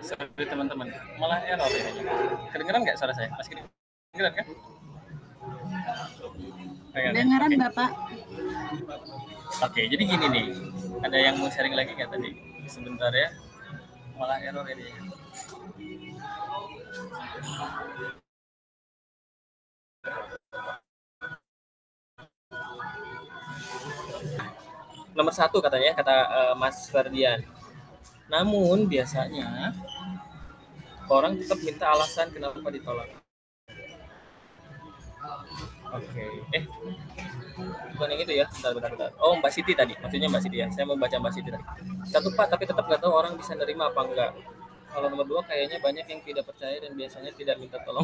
Sorry teman-teman, malah error ini. Kedengeran nggak suara saya? Masih kedengeran kan? Dengaran Oke. Bapak. Oke, jadi gini nih. Ada yang mau sharing lagi nggak tadi? Sebentar ya. Malah error ini. Nomor 1 katanya, kata Mas Ferdian. Namun biasanya orang tetap minta alasan kenapa ditolak. Oke. Bukan yang itu ya. Bentar. Oh, Mbak Siti tadi. Maksudnya Mbak Siti ya. Saya mau baca Mbak Siti tadi. 1 Pak, tapi tetap nggak tahu orang bisa nerima apa enggak. Kalau nomor 2 kayaknya banyak yang tidak percaya dan biasanya tidak minta tolong.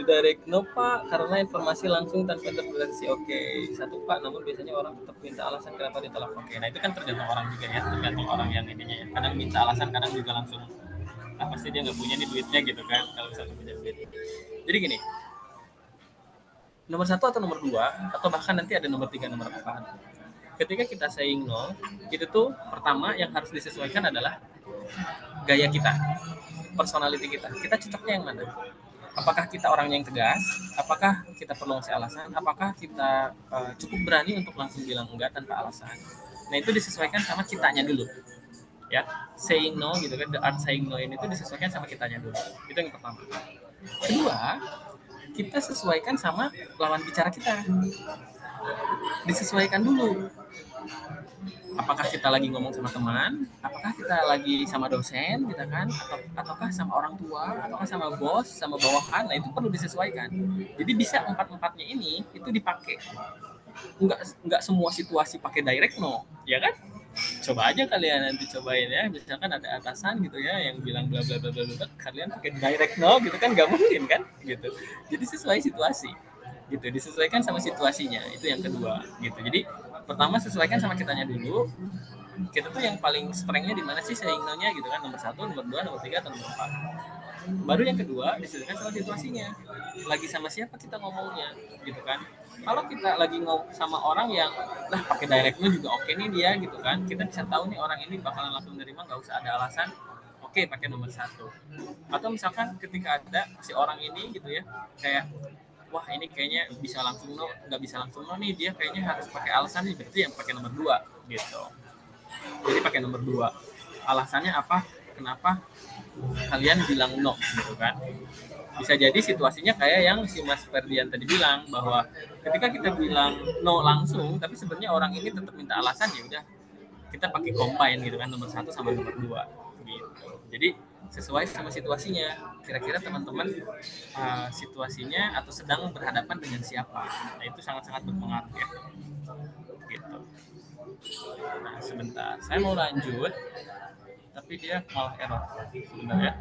Direct no Pak, karena informasi langsung tanpa interpretasi. Oke. 1 Pak, namun biasanya orang tetap minta alasan kenapa ditolak. Oke. Nah itu kan tergantung orang juga ya. Tergantung orang yang ininya ya. Kadang minta alasan, kadang juga langsung pasti dia nggak punya nih duitnya gitu kan. Kalau misalnya punya duit. Jadi gini. Nomor 1 atau nomor 2 atau bahkan nanti ada nomor 3, nomor 4. Ketika kita saying no, itu tuh pertama yang harus disesuaikan adalah gaya kita, personality kita. Kita cocoknya yang mana? Apakah kita orang yang tegas? Apakah kita perlu ngasih alasan? Apakah kita cukup berani untuk langsung bilang enggak tanpa alasan? Nah itu disesuaikan sama kitanya dulu. Ya, saying no gitu kan, the art saying no ini tuh disesuaikan sama kitanya dulu. Itu yang pertama. Kedua, kita sesuaikan sama lawan bicara kita. Disesuaikan dulu. Apakah kita lagi ngomong sama teman, apakah kita lagi sama dosen gitu kan, ataukah sama orang tua, ataukah sama bos, sama bawahan. Nah itu perlu disesuaikan. Jadi bisa 4-4-nya ini itu dipakai. Enggak semua situasi pakai direct no, ya kan? Coba aja kalian nanti cobain ya, misalkan ada atasan gitu ya yang bilang bla bla bla bla bla, kalian pakai direct no gitu kan nggak mungkin kan gitu. Jadi sesuai situasi gitu, disesuaikan sama situasinya, itu yang kedua gitu. Jadi pertama sesuaikan sama kitanya dulu, kita tuh yang paling strengthnya di mana sih saying no-nya gitu kan, nomor 1, nomor 2, nomor 3 atau nomor 4. Baru yang kedua disesuaikan sama situasinya, lagi sama siapa kita ngomongnya gitu kan. Kalau kita lagi ngomong sama orang yang lah pakai direct no juga oke nih dia gitu kan, kita bisa tahu nih orang ini bakalan langsung nerima, nggak usah ada alasan. Oke, pakai nomor 1. Atau misalkan ketika ada si orang ini gitu ya, kayak wah ini kayaknya bisa langsung no, nggak bisa langsung no nih, dia kayaknya harus pakai alasan nih, berarti yang pakai nomor 2 gitu. Jadi pakai nomor 2. Alasannya apa? Kenapa kalian bilang no gitu kan? Bisa jadi situasinya kayak yang si Mas Ferdian tadi bilang, bahwa ketika kita bilang no langsung tapi sebenarnya orang ini tetap minta alasan, ya udah kita pakai combine gitu kan, nomor 1 sama nomor 2 gitu. Jadi sesuai sama situasinya. Kira-kira teman-teman situasinya atau sedang berhadapan dengan siapa. Nah itu sangat-sangat berpengaruh ya. Gitu. Nah sebentar, saya mau lanjut tapi dia malah error. Sebentar ya.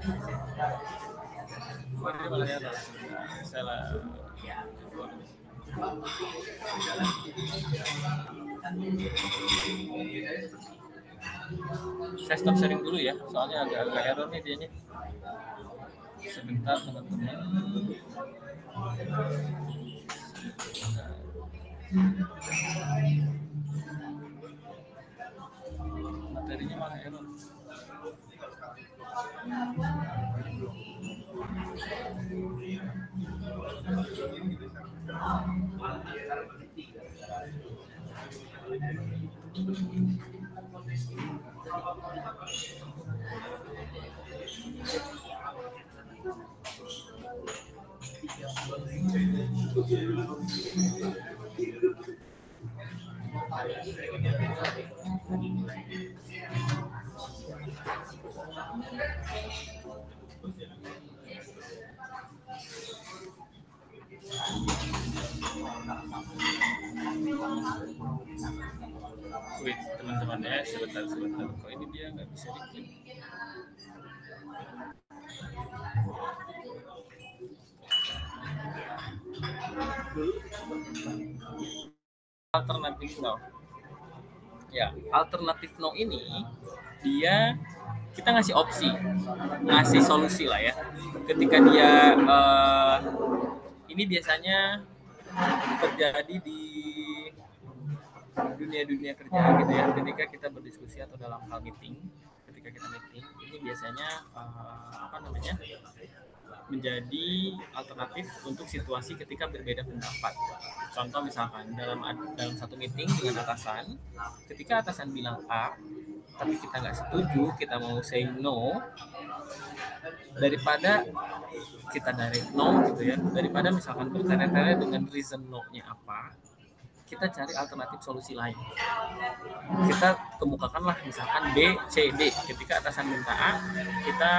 Dia malah error. Salah. Saya stop sharing dulu ya, soalnya agak error nih dianya. Sebentar teman-teman. Materinya malah error. Wait teman-teman ya, sebentar. Kok ini dia nggak bisa diklik? Alternatif no. Ya, alternatif no ini dia kita ngasih opsi, ngasih solusi lah ya. Ketika dia ini biasanya terjadi di dunia kerja gitu ya, ketika kita berdiskusi atau dalam hal meeting, ketika kita meeting ini biasanya menjadi alternatif untuk situasi ketika berbeda pendapat. Contoh misalkan dalam satu meeting dengan atasan, ketika atasan bilang A tapi kita nggak setuju, kita mau say no, daripada kita direct no gitu ya, daripada misalkan bertele-tele dengan reason no-nya apa, kita cari alternatif solusi lain. Kita kemukakanlah misalkan B, C, D. Ketika atasan minta A, kita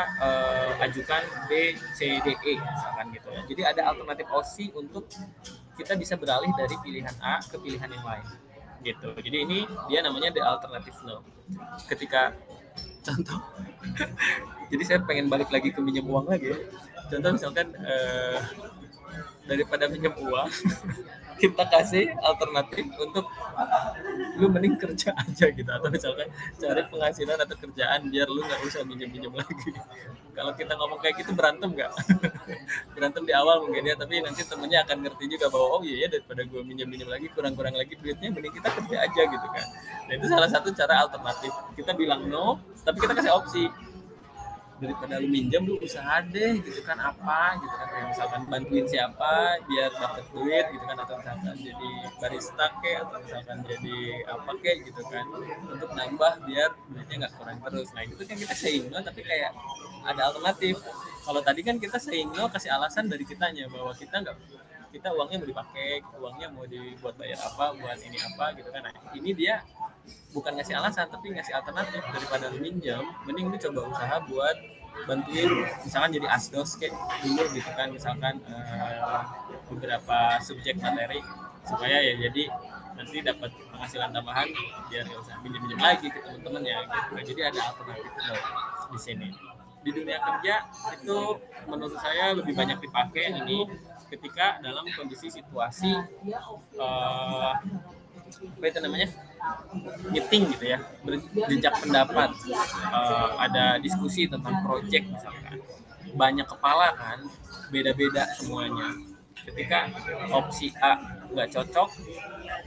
ajukan B, C, D, E misalkan gitu ya. Jadi ada alternatif opsi untuk kita bisa beralih dari pilihan A ke pilihan yang lain gitu. Jadi ini dia namanya the alternative no. Ketika contoh jadi saya pengen balik lagi ke minjem uang lagi ya. Contoh misalkan daripada minjem uang kita kasih alternatif untuk lu mending kerja aja gitu, atau misalkan cari penghasilan atau kerjaan biar lu nggak usah minjem lagi. Kalau kita ngomong kayak gitu berantem nggak? Berantem di awal mungkin ya, tapi nanti temennya akan ngerti juga bahwa oh iya ya, daripada gue minjem lagi kurang lagi duitnya, mending kita kerja aja gitu kan. Nah itu salah satu cara alternatif, kita bilang no tapi kita kasih opsi, daripada lu minjem lu usaha deh gitu kan, apa gitu kan, kayak misalkan bantuin siapa biar dapat duit gitu kan, atau misalkan jadi barista kek, atau misalkan jadi apa kek gitu kan, untuk nambah biar duitnya nggak kurang terus. Nah itu kan kita saying no tapi kayak ada alternatif. Kalau tadi kan kita saying no kasih alasan dari kitanya bahwa kita uangnya mau dipakai, uangnya mau dibuat bayar apa, buat ini apa gitu kan. Nah ini dia bukan ngasih alasan tapi ngasih alternatif, daripada lu minjem mending lu coba usaha buat bantuin misalkan jadi asdos kayak dulu gitu kan, misalkan beberapa subjek materi supaya ya jadi nanti dapat penghasilan tambahan biar nggak usah minjem lagi ke teman-teman ya gitu. Nah, jadi ada alternatif di sini. Di dunia kerja itu menurut saya lebih banyak dipakai ini ketika dalam kondisi situasi apa itu namanya meeting gitu ya, berjejak pendapat, ada diskusi tentang proyek misalkan, banyak kepala kan, beda-beda semuanya. Ketika opsi A nggak cocok,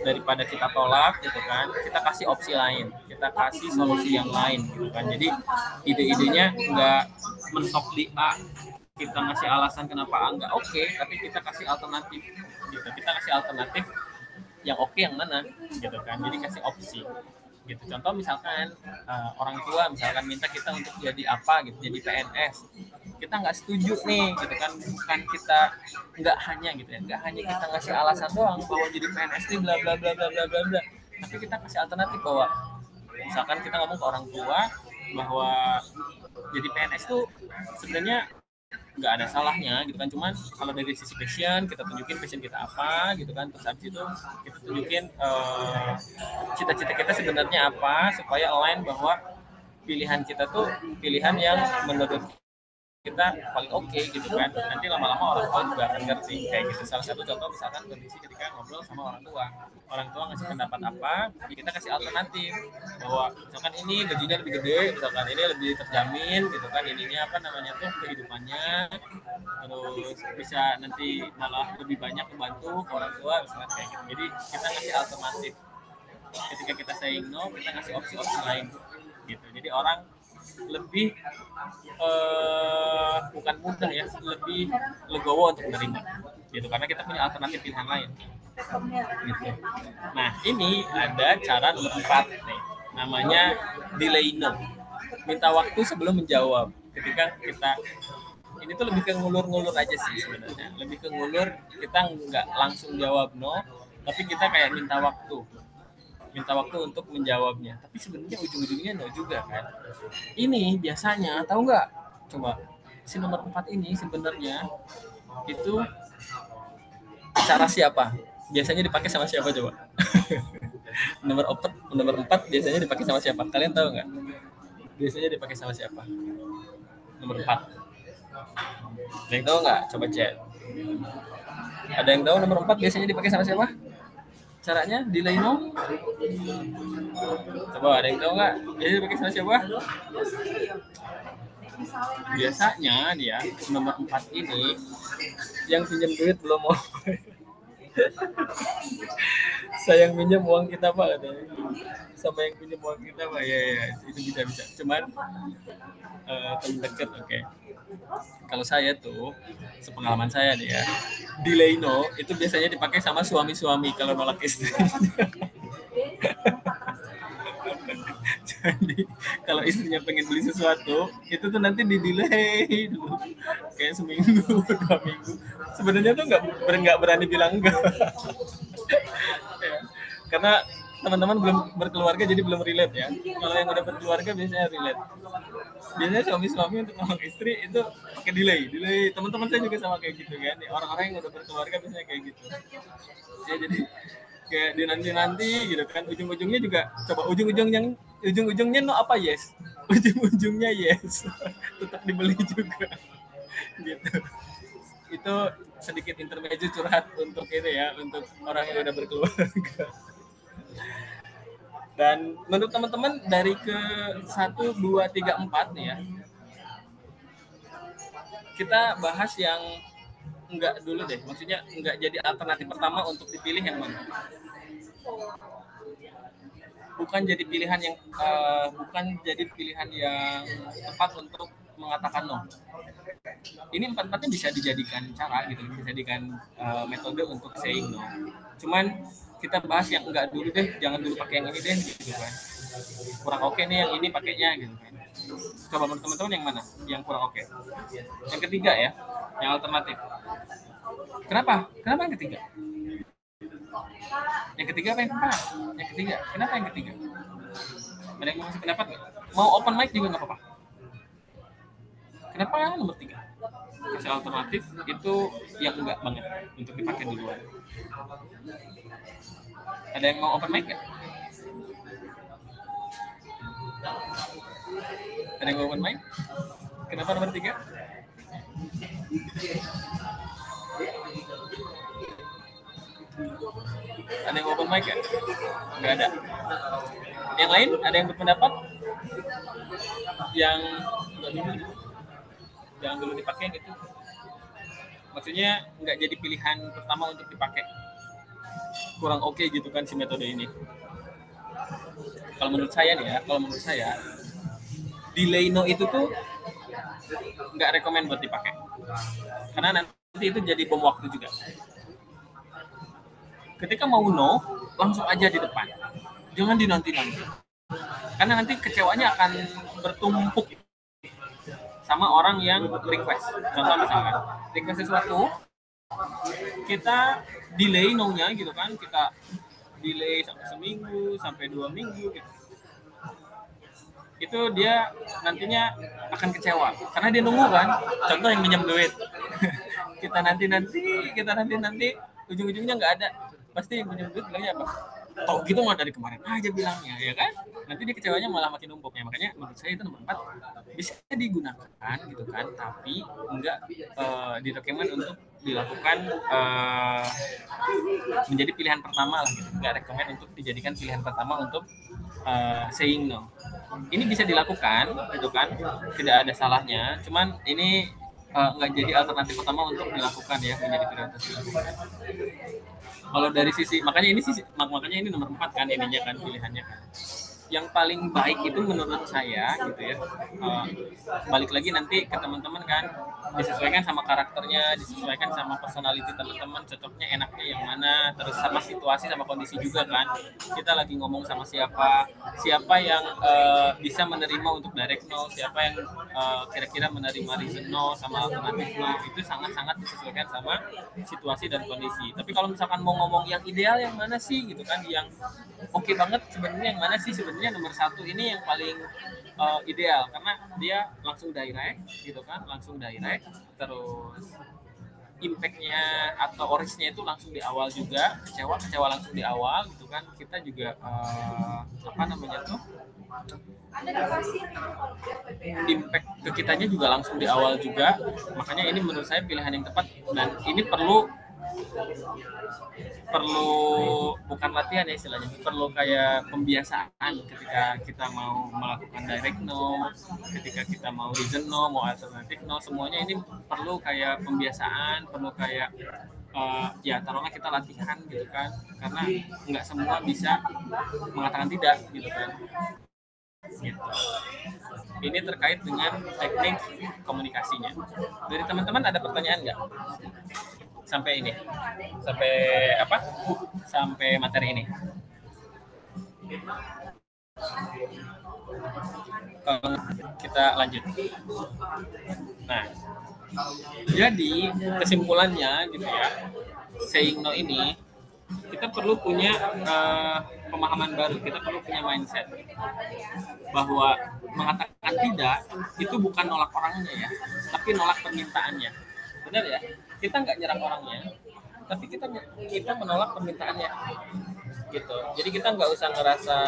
daripada kita tolak gitu kan, kita kasih opsi lain, kita kasih solusi yang lain gitu kan. Jadi ide-idenya nggak mentok di A, kita ngasih alasan kenapa A nggak oke, tapi kita kasih alternatif gitu. Kita kasih alternatif yang oke yang mana gitu kan, jadi kasih opsi gitu. Contoh misalkan orang tua misalkan minta kita untuk jadi apa gitu, jadi PNS, kita nggak setuju nih gitu kan, bukan kita nggak hanya kita ngasih alasan doang bahwa jadi PNS ini bla bla bla bla bla bla bla, tapi kita kasih alternatif bahwa misalkan kita ngomong ke orang tua bahwa jadi PNS tuh sebenarnya nggak ada salahnya gitu kan, cuman kalau dari sisi passion kita tunjukin passion kita apa gitu kan, terus habis itu kita tunjukin cita-cita kita sebenarnya apa, supaya align bahwa pilihan kita tuh pilihan yang menurut kita paling oke gitu kan. Nanti lama-lama orang tua juga akan ngerti kayak gitu. Salah satu contoh misalkan kondisi ketika ngobrol sama orang tua ngasih pendapat apa, kita kasih alternatif bahwa misalkan ini gajinya lebih gede, misalkan ini lebih terjamin gitu kan, ininya apa namanya tuh kehidupannya, terus bisa nanti malah lebih banyak membantu ke orang tua misalkan kayak gitu. Jadi kita ngasih alternatif, ketika kita saying no kita ngasih opsi-opsi lain gitu. Jadi orang lebih bukan mudah ya, lebih legowo untuk menerima gitu, karena kita punya alternatif pilihan lain gitu. Nah ini ada cara nomor 4 nih, namanya delay no, minta waktu sebelum menjawab. Ketika kita ini tuh lebih ke ngulur-ngulur aja sih sebenarnya, lebih ke ngulur, kita nggak langsung jawab no, tapi kita kayak minta waktu untuk menjawabnya, tapi sebenarnya ujung-ujungnya no juga kan. Ini biasanya tahu nggak, coba si nomor 4 ini sebenarnya itu cara siapa, biasanya dipakai sama siapa coba? nomor 4 biasanya dipakai sama siapa, kalian tahu nggak? Biasanya dipakai sama siapa nomor 4? Ada yang tahu nggak? Coba chat. Ada yang tahu nomor 4 biasanya dipakai sama siapa? Caranya delay no? Coba ada yang tahu nggak? Biasanya dipakai sama siapa? Biasanya dia nomor 4 ini yang pinjam duit belum mau Sayang minjem uang kita Pak katanya. Sama yang pinjam uang kita Pak, ya itu bisa. Cuman teman dekat, oke. Kalau saya tuh, sepengalaman saya nih ya, delay no itu biasanya dipakai sama suami-suami kalau nolak istri. Jadi kalau istrinya pengen beli sesuatu, itu tuh nanti di delay dulu, kayak seminggu, 2 minggu. Sebenarnya tuh nggak berani bilang enggak. Ya. Karena teman-teman belum berkeluarga jadi belum relate ya. Kalau yang udah berkeluarga biasanya relate. Biasanya suami-suami untuk nolak istri itu pakai delay. Teman-teman saya juga sama kayak gitu kan. Orang-orang yang udah berkeluarga biasanya kayak gitu. Ya jadi kayak dinanti-nanti gitu kan, ujung-ujungnya juga coba ujung-ujungnya no apa yes, ujung-ujungnya yes. Tetap dibeli juga gitu. Itu sedikit intermezzo curhat untuk ini ya, untuk orang yang udah berkeluarga. Dan menurut teman-teman dari ke 1, 2, 3, 4 nih ya, kita bahas yang enggak dulu deh, maksudnya enggak jadi alternatif pertama untuk dipilih yang mana. Bukan jadi pilihan yang tepat untuk mengatakan no. Ini 4-4-nya bisa dijadikan cara gitu, bisa dijadikan metode untuk saying no. Cuman kita bahas yang enggak dulu deh, jangan dulu pakai yang ini deh gitu kan. Kurang oke nih yang ini pakainya gitu kan. Coba menurut teman-teman yang mana yang kurang oke? Yang ketiga ya, yang alternatif. Kenapa yang ketiga? Yang ketiga apa yang keempat? Yang ketiga. Kenapa yang ketiga? Ada yang mau ngasih pendapat nggak? Mau open mic juga nggak apa-apa. Kenapa nomor 3? Kasih alternatif itu yang enggak banget untuk dipakai duluan. Ada yang mau open mic nggak? Ada yang mau open mic? Kenapa nomor 3? Ada yang open mic ya? Nggak ada. Yang lain ada yang berpendapat? Yang jangan dulu dipakai gitu. Maksudnya nggak jadi pilihan pertama untuk dipakai. Kurang oke gitu kan si metode ini. Kalau menurut saya nih ya, delay no itu tuh nggak rekomend buat dipakai. Karena nanti itu jadi bom waktu juga. Ketika mau no, langsung aja di depan. Jangan dinanti-nanti. Karena nanti kecewanya akan bertumpuk sama orang yang request. Contoh misalkan, request sesuatu, kita delay no-nya gitu kan, kita delay sampai seminggu, sampai 2 minggu gitu. Itu dia nantinya akan kecewa karena dia nunggu kan. Contoh yang minjem duit. kita nanti ujung-ujungnya nggak ada. Pasti yang minjem duit bilangnya apa? Tau gitu mah dari kemarin aja bilangnya, ya kan? Nanti dia kecewanya malah makin numpuknya. Makanya menurut saya itu nomor 4 bisa digunakan gitu kan, tapi enggak direkomend untuk dilakukan menjadi pilihan pertama lah gitu. Enggak rekomend untuk dijadikan pilihan pertama untuk saying no. Ini bisa dilakukan gitu kan, tidak ada salahnya. Cuman ini nggak jadi alternatif pertama untuk dilakukan ya, menjadi prioritas dilakukan. Kalau dari sisi makanya ini nomor 4 kan ininya kan, pilihannya kan. Yang paling baik itu menurut saya gitu ya, balik lagi nanti ke teman-teman kan, disesuaikan sama karakternya, disesuaikan sama personality teman-teman, cocoknya enaknya yang mana, terus sama situasi sama kondisi juga kan. Kita lagi ngomong sama siapa yang bisa menerima untuk direct no, siapa yang kira-kira menerima reason no sama alternatif no, itu sangat-sangat disesuaikan sama situasi dan kondisi. Tapi kalau misalkan mau ngomong yang ideal yang mana sih gitu kan, yang oke banget sebenarnya yang mana sih, sebenarnya nomor 1 ini yang paling ideal karena dia langsung direct gitu kan, terus impact-nya atau orisnya itu langsung di awal juga, kecewa langsung di awal gitu kan. Kita juga impact ke kitanya juga langsung di awal juga. Makanya ini menurut saya pilihan yang tepat, dan ini perlu bukan latihan ya istilahnya, perlu kayak pembiasaan ketika kita mau melakukan direct no, ketika kita mau reason no, mau alternative no, semuanya ini perlu kayak pembiasaan, perlu kayak ya taruhlah kita latihan gitu kan, karena nggak semua bisa mengatakan tidak gitu kan. Gitu. Ini terkait dengan teknik komunikasinya. Dari teman-teman ada pertanyaan nggak? Sampai ini, sampai apa? Sampai materi ini. Kita lanjut. Nah, jadi kesimpulannya gitu ya, saying no ini kita perlu punya pemahaman baru, kita perlu punya mindset bahwa mengatakan tidak itu bukan nolak orangnya ya, tapi nolak permintaannya. Benar ya? Kita nggak nyerang orangnya, tapi kita menolak permintaannya gitu. Jadi kita nggak usah ngerasa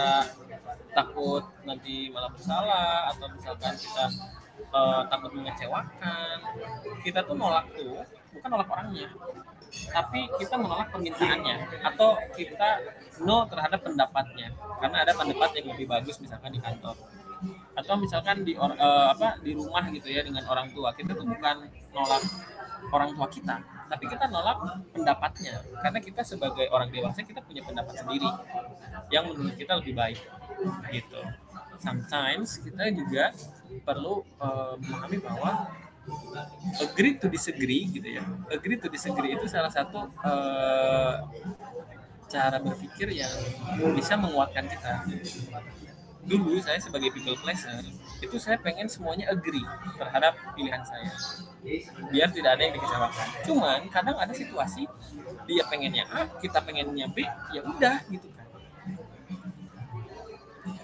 takut nanti malah bersalah, atau misalkan kita takut mengecewakan. Kita tuh nolak tuh bukan nolak orangnya, tapi kita menolak permintaannya, atau kita no terhadap pendapatnya, karena ada pendapat yang lebih bagus misalkan di kantor, atau misalkan di rumah gitu ya dengan orang tua. Kita tuh bukan nolak orang tua kita, tapi kita nolak pendapatnya, karena kita sebagai orang dewasa kita punya pendapat sendiri yang menurut kita lebih baik gitu. Sometimes kita juga perlu memahami bahwa agree to disagree gitu ya. Agree to disagree itu salah satu cara berpikir yang bisa menguatkan kita. Dulu saya sebagai people pleaser, itu saya pengen semuanya agree terhadap pilihan saya, biar tidak ada yang dikecewakan. Cuman kadang ada situasi dia pengennya A, kita pengennya B, ya udah gitu kan.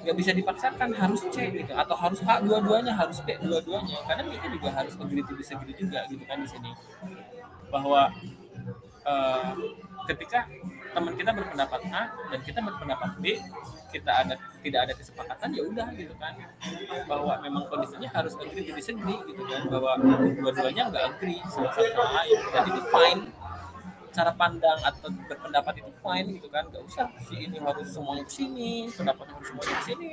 Nggak bisa dipaksakan harus C gitu, atau harus A dua-duanya, harus B dua-duanya. Kadang kita juga harus agree to disagree juga gitu kan di sini. Bahwa ketika teman kita berpendapat A dan kita berpendapat B, tidak ada kesepakatan, ya udah gitu kan, bahwa memang kondisinya harus agree to disagree gitu kan, bahwa dua-duanya nggak agree sama lain, dan itu fine. Cara pandang atau berpendapat itu fine gitu kan, nggak usah si ini harus semuanya ke sini, pendapatnya harus semuanya ke sini.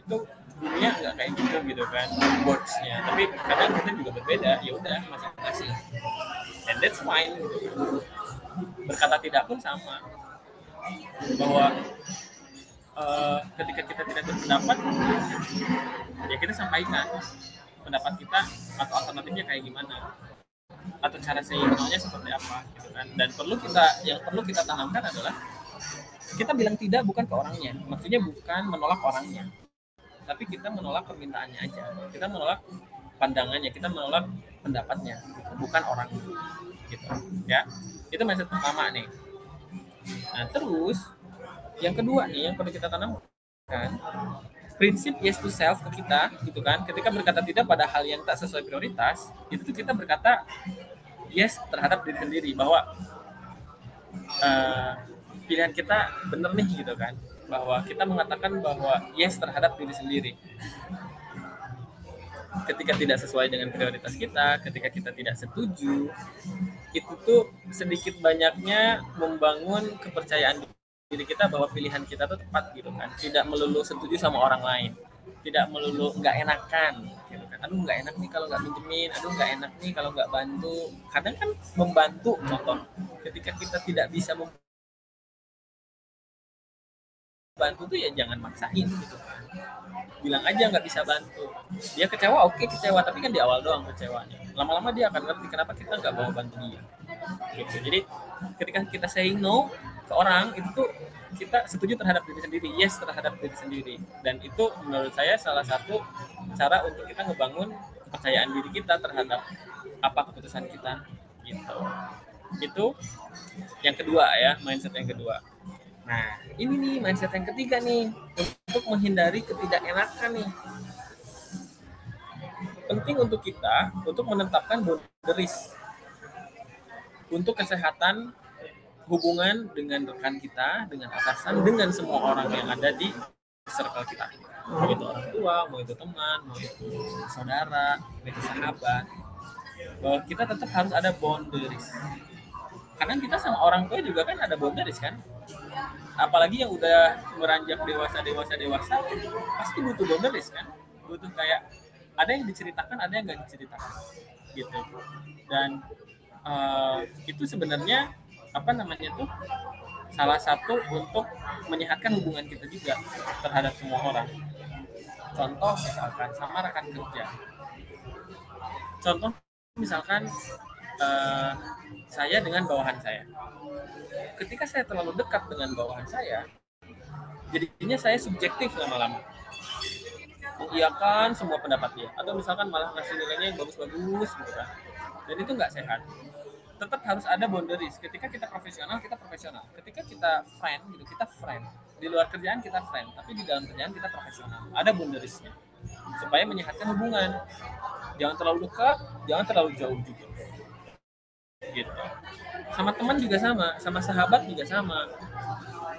Itu dunia nggak kayak gitu kan words-nya. Tapi kadang kita juga berbeda, ya udah masing-masing, and that's fine gitu. Berkata tidak pun sama, bahwa ketika kita tidak berpendapat, ya kita sampaikan pendapat kita atau alternatifnya kayak gimana, atau cara saying-nya seperti apa gitu kan. Dan yang perlu kita tanamkan adalah kita bilang tidak bukan ke orangnya, maksudnya bukan menolak orangnya, tapi kita menolak permintaannya aja, kita menolak pandangannya, kita menolak pendapatnya, bukan orangnya gitu ya. Itu mindset pertama nih. Nah terus yang kedua nih yang perlu kita tanamkan, prinsip yes to self ke kita gitu kan. Ketika berkata tidak pada hal yang tak sesuai prioritas, itu tuh kita berkata yes terhadap diri sendiri, bahwa pilihan kita benar nih gitu kan, bahwa kita mengatakan bahwa yes terhadap diri sendiri. Ketika tidak sesuai dengan prioritas kita, ketika kita tidak setuju, itu tuh sedikit banyaknya membangun kepercayaan diri kita bahwa pilihan kita tuh tepat gitu kan. Tidak melulu setuju sama orang lain, tidak melulu nggak enakan gitu kan. Aduh nggak enak nih kalau nggak minjemin, aduh nggak enak nih kalau nggak bantu. Kadang kan membantu, contoh ketika kita tidak bisa bantu tuh ya jangan maksain gitu kan. Bilang aja nggak bisa bantu, dia kecewa, oke kecewa, tapi kan di awal doang kecewanya, lama-lama dia akan ngerti kenapa kita nggak mau bantu dia gitu. Jadi ketika kita saying no ke orang, itu tuh kita setuju terhadap diri sendiri, yes terhadap diri sendiri. Dan itu menurut saya salah satu cara untuk kita ngebangun kepercayaan diri kita terhadap apa keputusan kita gitu. Itu yang kedua ya, mindset yang kedua. Nah, ini nih mindset yang ketiga nih, untuk menghindari ketidakenakan nih. Penting untuk kita untuk menetapkan boundaries untuk kesehatan hubungan dengan rekan kita, dengan atasan, dengan semua orang yang ada di circle kita. Mau itu orang tua, mau itu teman, mau itu saudara, mau itu sahabat. Bahwa kita tetap harus ada boundaries. Karena kita sama orang tua juga kan ada boundaries kan. Apalagi yang udah meranjak dewasa pasti butuh boundaries kan, butuh kayak ada yang diceritakan, ada yang nggak diceritakan gitu. Dan itu sebenarnya apa namanya tuh salah satu untuk menyehatkan hubungan kita juga terhadap semua orang. Contoh misalkan sama rekan kerja. Contoh misalkan saya dengan bawahan saya. Ketika saya terlalu dekat dengan bawahan saya, jadinya saya subjektif lama-lama. Mengiyakan semua pendapat dia. Atau misalkan malah ngasih nilainya yang bagus-bagus gitu kan. Dan itu nggak sehat. Tetap harus ada boundaries. Ketika kita profesional, kita profesional. Ketika kita friend gitu, kita friend. Di luar kerjaan kita friend, tapi di dalam kerjaan kita profesional. Ada boundariesnya. Supaya menyehatkan hubungan. Jangan terlalu dekat, jangan terlalu jauh juga. Gitu. Sama teman juga sama sahabat juga sama.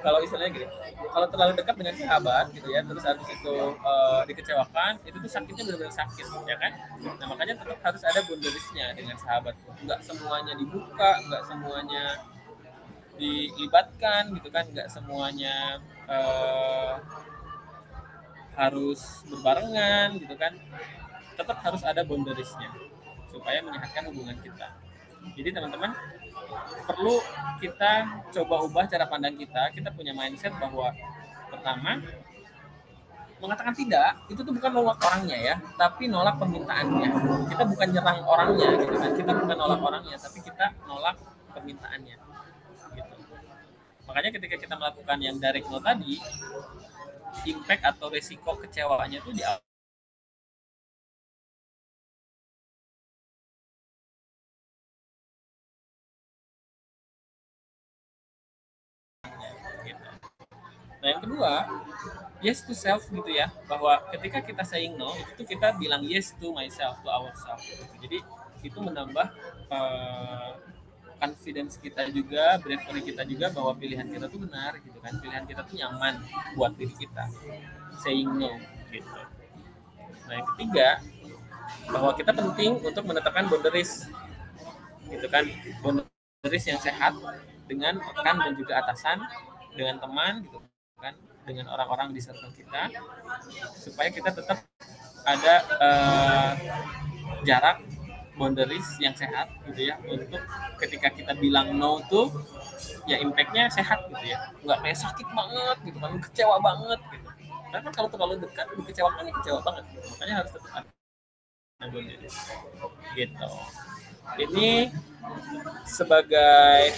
Kalau istilahnya gitu, kalau terlalu dekat dengan sahabat gitu ya, terus habis itu dikecewakan, itu tuh sakitnya benar-benar sakit, ya kan? Nah makanya tetap harus ada boundariesnya dengan sahabat. Nggak semuanya dibuka, nggak semuanya dilibatkan gitu kan, nggak semuanya harus berbarengan gitu kan. Tetap harus ada boundariesnya supaya menyehatkan hubungan kita. Jadi teman-teman perlu kita coba ubah cara pandang kita. Kita punya mindset bahwa pertama mengatakan tidak itu tuh bukan nolak orangnya ya, tapi nolak permintaannya. Kita bukan nyerang orangnya gitu kan. Kita bukan nolak orangnya, tapi kita nolak permintaannya. Gitu. Makanya ketika kita melakukan yang direct no tadi, impact atau resiko kecewanya itu di gitu. Nah yang kedua, yes to self gitu ya, bahwa ketika kita saying no itu tuh kita bilang yes to myself, to ourselves gitu. Jadi itu menambah confidence kita juga, bravery kita juga bahwa pilihan kita tuh benar gitu kan, pilihan kita tuh nyaman buat diri kita, saying no gitu. Nah yang ketiga, bahwa kita penting untuk menetapkan boundaries gitu kan, boundaries yang sehat dengan rekan dan juga atasan, dengan teman gitu kan, dengan orang-orang di circle kita, supaya kita tetap ada jarak, boundaries yang sehat gitu ya, untuk ketika kita bilang no tuh ya impactnya sehat gitu ya, nggak kayak sakit banget gitu kan, kecewa banget gitu. Karena kan kalau terlalu dekat dikecewakan ya kecewa banget gitu. Makanya harus tetap ada boundaries gitu. Ini sebagai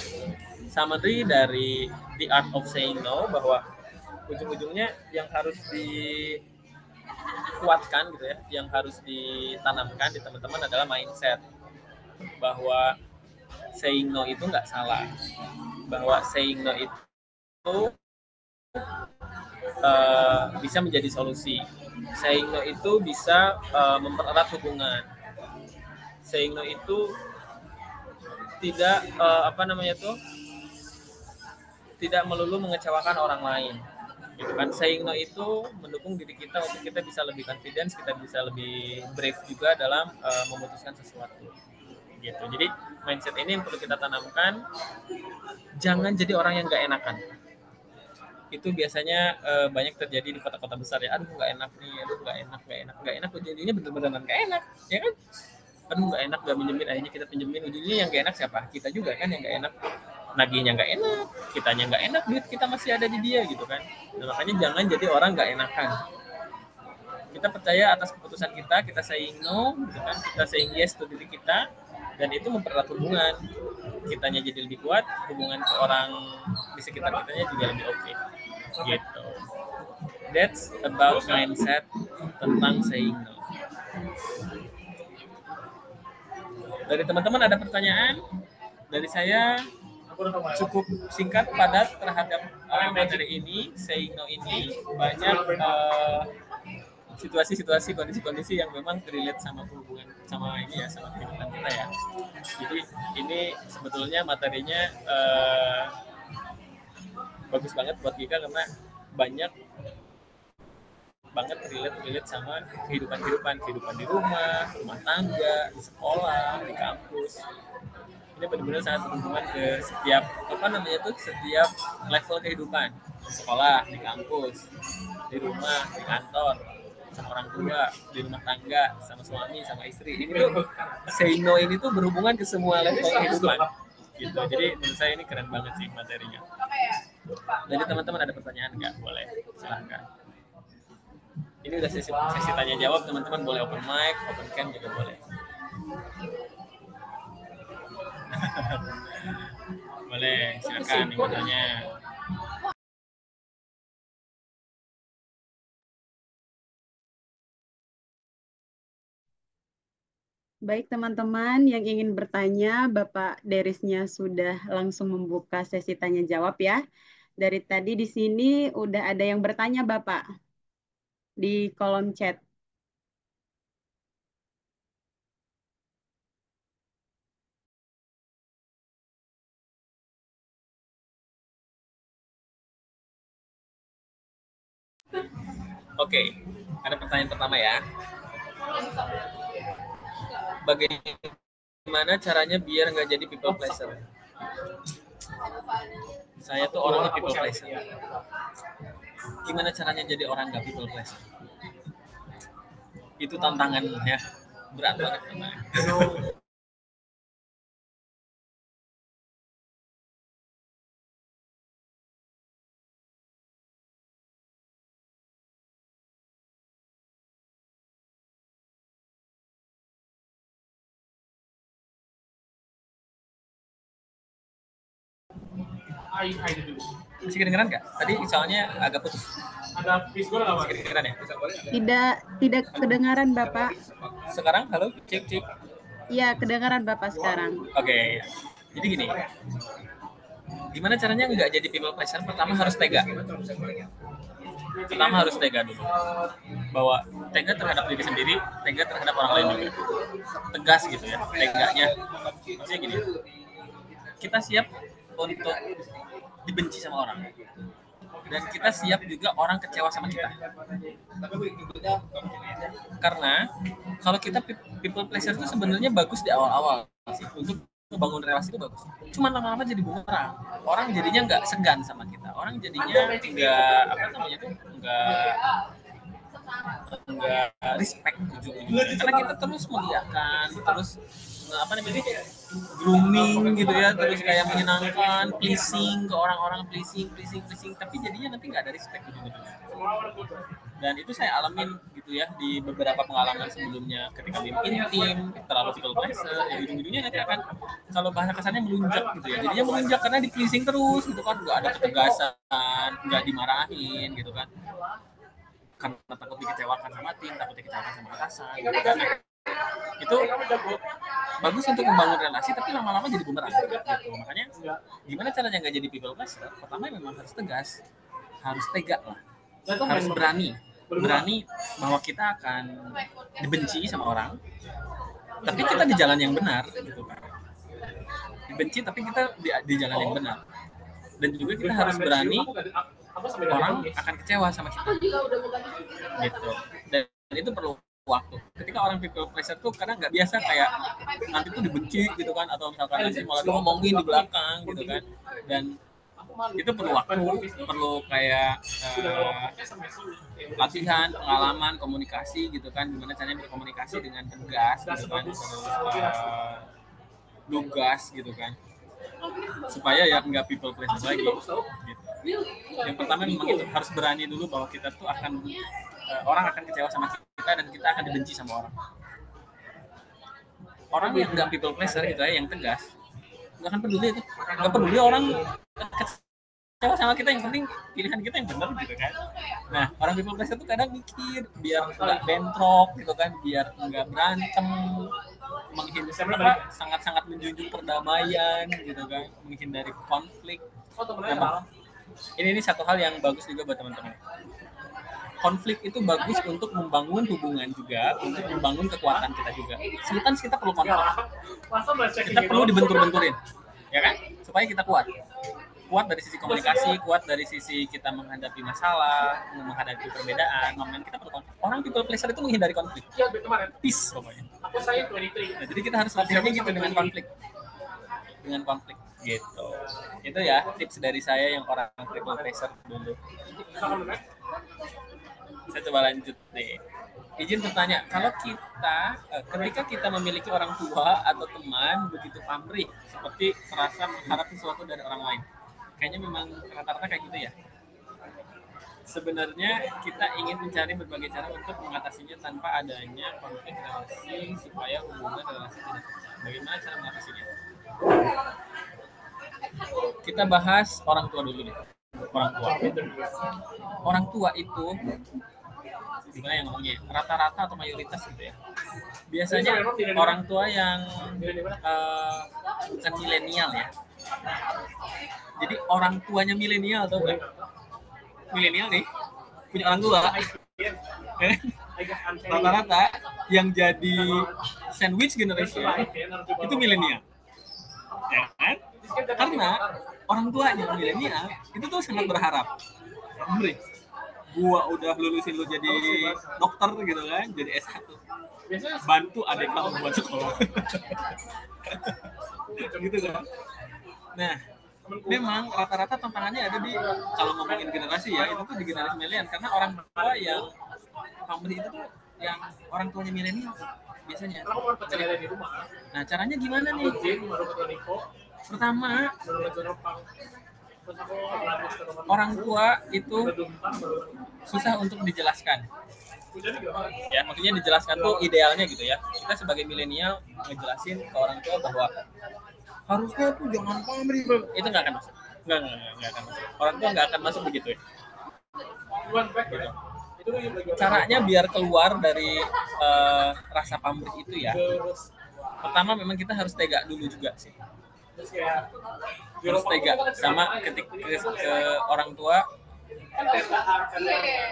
summary dari The Art of Saying No, bahwa ujung-ujungnya yang harus dikuatkan gitu ya, yang harus ditanamkan di teman-teman adalah mindset bahwa saying no itu nggak salah, bahwa saying no itu bisa menjadi solusi, saying no itu bisa mempererat hubungan, saying no itu tidak tidak melulu mengecewakan orang lain gitu kan. Saying no itu mendukung diri kita untuk kita bisa lebih confidence, kita bisa lebih brave juga dalam memutuskan sesuatu gitu. Jadi mindset ini yang perlu kita tanamkan. Jangan jadi orang yang nggak enakan. Itu biasanya banyak terjadi di kota-kota besar ya. Aduh nggak enak nih, aduh nggak enak. Ujungnya bener-bener nggak enak, ya kan? Aduh nggak enak, nggak minjemin, akhirnya kita pinjemin. Ujungnya yang nggak enak siapa? Kita juga kan yang nggak enak. Nagihnya nggak enak, kitanya nggak enak, duit kita masih ada di dia gitu kan. Nah, makanya jangan jadi orang nggak enakan. Kita percaya atas keputusan kita saying no gitu kan, kita saying yes to diri kita, dan itu mempererat hubungan. Kitanya jadi lebih kuat, hubungan ke orang di sekitar kitanya juga lebih oke. Gitu. That's about mindset tentang saying no. Dari teman-teman ada pertanyaan? Dari saya cukup singkat, padat terhadap materi ini, saying no ini. Banyak situasi-situasi, kondisi-kondisi yang memang relate sama hubungan, sama ini ya, sama kehidupan kita ya. Jadi ini sebetulnya materinya bagus banget buat kita karena banyak banget relate sama kehidupan di rumah tangga, di sekolah, di kampus. Ini benar-benar sangat berhubungan ke setiap setiap level kehidupan, di sekolah, di kampus, di rumah, di kantor, sama orang tua, di rumah tangga, sama suami, sama istri. Ini tuh say no ini tuh berhubungan ke semua level kehidupan. Gitu. Jadi menurut saya ini keren banget sih materinya. Jadi teman-teman ada pertanyaan nggak? Boleh, silahkan. Ini udah sesi tanya jawab, teman-teman boleh open mic, open cam juga boleh. Boleh, silakan yang bertanya. Baik teman-teman yang ingin bertanya, Bapak Derisnya sudah langsung membuka sesi tanya jawab ya. Dari tadi di sini udah ada yang bertanya Bapak di kolom chat. Oke, ada pertanyaan pertama ya. Bagaimana caranya biar nggak jadi people pleaser? Saya tuh orangnya people pleaser. Gimana caranya jadi orang nggak people pleaser? Itu tantangan ya, berat banget tantangan. Masih kedengeran nggak? Tadi soalnya agak putus. Masih kedengeran ya? Tidak kedengaran Bapak. Sekarang halo, cek. Iya, kedengaran Bapak sekarang. Oke. Jadi gini. Gimana caranya nggak jadi people pleaser? Pertama harus tega. Dulu. Bahwa tega terhadap diri sendiri, tega terhadap orang lain juga. Tegas gitu ya, teganya. Maksudnya gini. Kita siap untuk dibenci sama orang. Dan kita siap juga orang kecewa sama kita. Karena kalau kita people pleaser itu sebenarnya bagus di awal-awal sih, untuk membangun relasi itu bagus. Cuman lama-lama jadi bumerang. Orang jadinya nggak segan sama kita. Orang jadinya nggak respect ujung-ujungnya. Karena kita terus mengiyakan, terus grooming gitu ya, terus kayak menyenangkan, pleasing ke orang-orang, pleasing, tapi jadinya nanti nggak ada respect ujung-ujungnya. Dan itu saya alamin gitu ya di beberapa pengalaman sebelumnya, ketika intim terlalu people pleaser, ya ujung-ujungnya nanti akan, kalau bahasa kasarnya, melunjak gitu ya. Jadinya melunjak karena di pleasing terus gitu kan, nggak ada ketegasan, nggak dimarahin gitu kan, karena takut dikecewakan sama tim, takut dikecewakan sama atasan gitu kan. Itu bagus untuk membangun relasi, tapi lama-lama jadi bumerang gitu. Makanya gimana caranya nggak jadi people pleaser? Pertama memang harus tegas, harus tega lah, harus berani bahwa kita akan dibenci sama orang, tapi kita di jalan yang benar gitu kan. Dibenci tapi kita di jalan yang benar. Dan juga kita harus berani orang akan kecewa sama kita gitu. Dan itu perlu waktu. Ketika orang people pleaser tuh kadang nggak biasa, kayak nanti tuh dibenci gitu kan, atau misalkan nanti malah ngomongin di belakang gitu kan. Dan itu perlu waktu, perlu kayak latihan, pengalaman, komunikasi gitu kan, gimana caranya berkomunikasi dengan tegas gitu kan, terus lugas gitu kan, supaya ya nggak people pleaser lagi gitu. Yang pertama memang itu, harus berani dulu bahwa kita tuh akan orang akan kecewa sama kita dan kita akan dibenci sama orang. Orang yang nggak people pleaser gitu ya, yang tegas, nggak akan peduli itu, nggak peduli orang kecewa sama kita, yang penting pilihan kita yang benar gitu kan. Nah, orang people pleaser tuh kadang mikir biar nggak bentrok gitu kan, biar nggak berantem, sangat-sangat menjunjung perdamaian gitu kan, menghindari konflik. Nah, ini satu hal yang bagus juga buat teman-teman. Konflik itu bagus untuk membangun hubungan juga, untuk membangun kekuatan kita juga. Sometimes kita perlu konflik, kita perlu dibentur-benturin, ya kan, supaya kita kuat dari sisi komunikasi, kuat dari sisi kita menghadapi masalah, menghadapi perbedaan. Makanya kita perlu konflik. Orang people pleaser itu menghindari konflik, peace pokoknya. Nah, jadi kita harus latihannya gitu, dengan konflik gitu. Itu ya tips dari saya yang orang people pleaser dulu. Saya coba lanjut nih. izin bertanya, kalau kita ketika kita memiliki orang tua atau teman begitu pamrih seperti merasa mengharap sesuatu dari orang lain, kayaknya memang rata-rata kayak gitu ya. Sebenarnya kita ingin mencari berbagai cara untuk mengatasinya tanpa adanya konflik relasi supaya hubungan relasi tidak pecah. Bagaimana cara mengatasinya? Kita bahas orang tua dulu nih. Orang tua. Orang tua itu gimana yang ngomongnya? Rata-rata atau mayoritas gitu ya. Biasanya orang tua yang bukan milenial ya. Jadi orang tuanya milenial atau enggak? Milenial nih punya orang tua. Rata-rata yang jadi sandwich generation itu milenial. Ya kan? Karena orang tuanya milenial itu tuh sangat berharap. Beri, gua udah lulusin lu jadi dokter gitu kan, jadi S1. Bantu adik kamu buat sekolah. Gitu kan. Nah, memang rata-rata tantangannya ada di kalau ngomongin generasi ya, itu tuh di generasi milenial karena orang tua yang pamrih itu tuh yang orang tuanya milenial biasanya. Nah, caranya gimana nih? Pertama, orang tua itu susah untuk dijelaskan. Ya, maksudnya dijelaskan tuh idealnya gitu ya. Kita sebagai milenial ngejelasin ke orang tua bahwa harusnya tuh jangan pamrih, itu nggak akan masuk. Nggak akan masuk. Orang tua nggak akan masuk begitu ya. Gitu. Caranya biar keluar dari rasa pamrih itu ya. Pertama memang kita harus tega dulu juga sih. Harus tega sama ketika ke orang tua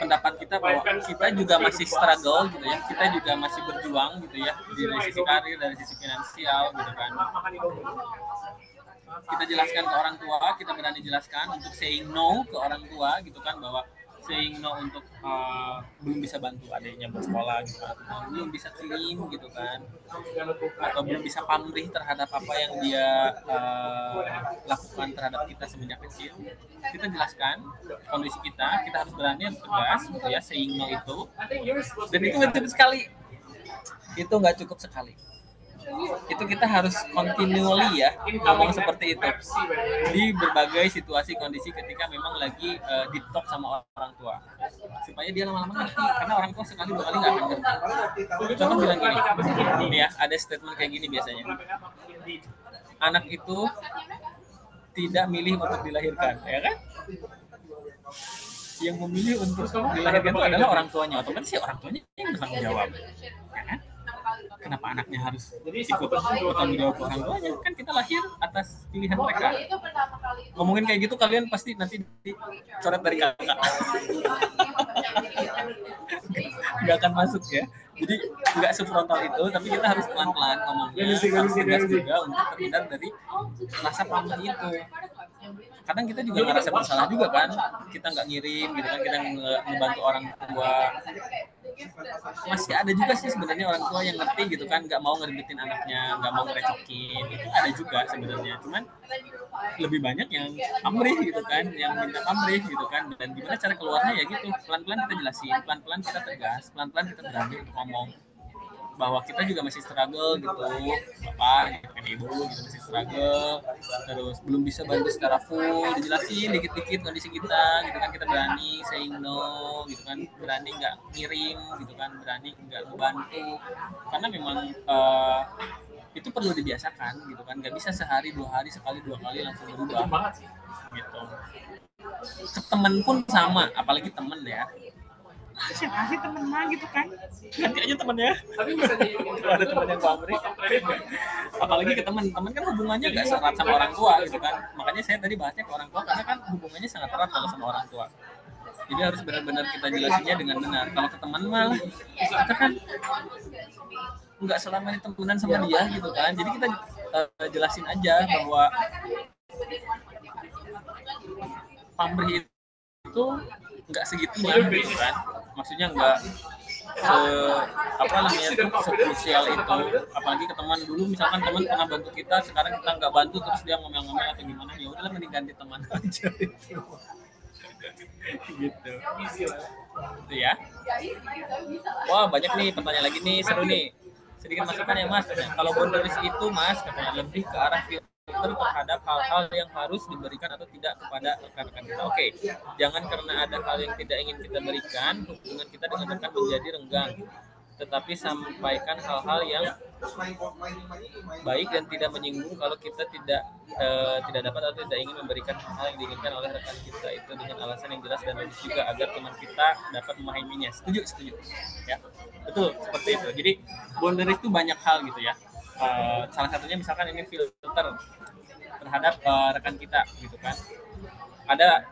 pendapat kita bahwa kita juga masih struggle gitu ya, kita juga masih berjuang gitu ya dari sisi karir, dari sisi finansial gitu kan. Kita jelaskan ke orang tua, kita berani jelaskan untuk saying no ke orang tua gitu kan, bahwa saying no untuk belum bisa bantu adiknya bersekolah gitu, atau belum bisa kirim gitu kan, atau belum bisa pamrih terhadap apa yang dia lakukan terhadap kita semenjak kecil. Kita jelaskan kondisi kita harus berani, harus tegas gitu ya, saying no itu. Dan itu nggak cukup sekali, itu kita harus continually ya ngomong seperti itu di berbagai situasi kondisi ketika memang lagi deep talk sama orang tua, supaya dia lama-lama ngerti, karena orang tua sekali dua kali nggak akan ngerti. Contoh bilang gini ya, ada statement kayak gini biasanya, anak itu tidak milih untuk dilahirkan, ya kan? Yang memilih untuk dilahirkan itu adalah orang tuanya, otomatis sih orang tuanya yang bertanggung jawab, ya kan? Kenapa anaknya harus ikut bertanggung jawab orang tuanya? Kan kita lahir atas pilihan mereka. Ngomongin kayak gitu kalian pasti nanti dicoret dari kakak. Nggak akan masuk ya. Jadi nggak sefrontal itu, tapi kita harus pelan-pelan ngomongnya, harus tegas juga untuk terhindar dari rasa pamrih itu. Kadang kita juga ngerasa bersalah juga kan, kita nggak ngirim gitu kan, kita ngebantu orang tua. Masih ada juga sih sebenarnya orang tua yang ngerti gitu kan, nggak mau ngeribetin anaknya, nggak mau ngerecokin, itu ada juga sebenarnya. Cuman lebih banyak yang pamrih gitu kan, yang minta pamrih gitu kan. Dan gimana cara keluarnya ya gitu, pelan-pelan kita jelasin, pelan-pelan kita tegas, pelan-pelan kita berani untuk ngomong bahwa kita juga masih struggle gitu, bapak gitu kan, ibu gitu masih struggle, terus belum bisa bantu secara full, dijelasin dikit-dikit kondisi kita gitu kan, kita berani saying no gitu kan, berani nggak ngirim gitu kan, berani nggak ngebantu, karena memang itu perlu dibiasakan gitu kan, nggak bisa sehari dua hari, sekali dua kali langsung berubah gitu. Ke temen pun sama, apalagi temen ya, siapa sih temen mah gitu kan, ganti aja temennya. Tapi bisa kalau ada temen yang pamrih, apalagi ke temen kan hubungannya nggak erat sama orang tua gitu kan. Makanya saya tadi bahasnya ke orang tua karena kan hubungannya sangat erat kalau sama orang tua. Jadi harus benar-benar kita jelasinnya dengan benar. Kalau ke teman malah kita kan nggak selamanya temenan sama dia gitu kan. Jadi kita jelasin aja bahwa pamrih itu nggak segitunya gitu kan, maksudnya nggak sekrusial itu, apalagi ke teman. Dulu misalkan teman pernah bantu kita, sekarang kita nggak bantu terus dia ngomel-ngomel atau gimana, ya udahlah mending ganti teman aja itu. gitu. Itu ya. Wah, banyak nih pertanyaan lagi nih, seru nih. Sedikit masukan ya Mas. Kalau boundaries itu Mas katanya lebih ke arah filter terhadap hal-hal yang harus diberikan atau tidak kepada rekan-rekan kita. Oke, jangan karena ada hal yang tidak ingin kita berikan, hubungan kita dengan rekan menjadi renggang. Tetapi sampaikan hal-hal yang baik dan tidak menyinggung kalau kita tidak dapat atau tidak ingin memberikan hal yang diinginkan oleh rekan kita itu dengan alasan yang jelas dan logis juga agar teman kita dapat memahaminya. Setuju ya, betul seperti itu. Jadi boundaries itu banyak hal gitu ya. Salah satunya misalkan ini filter terhadap rekan kita gitu kan. Ada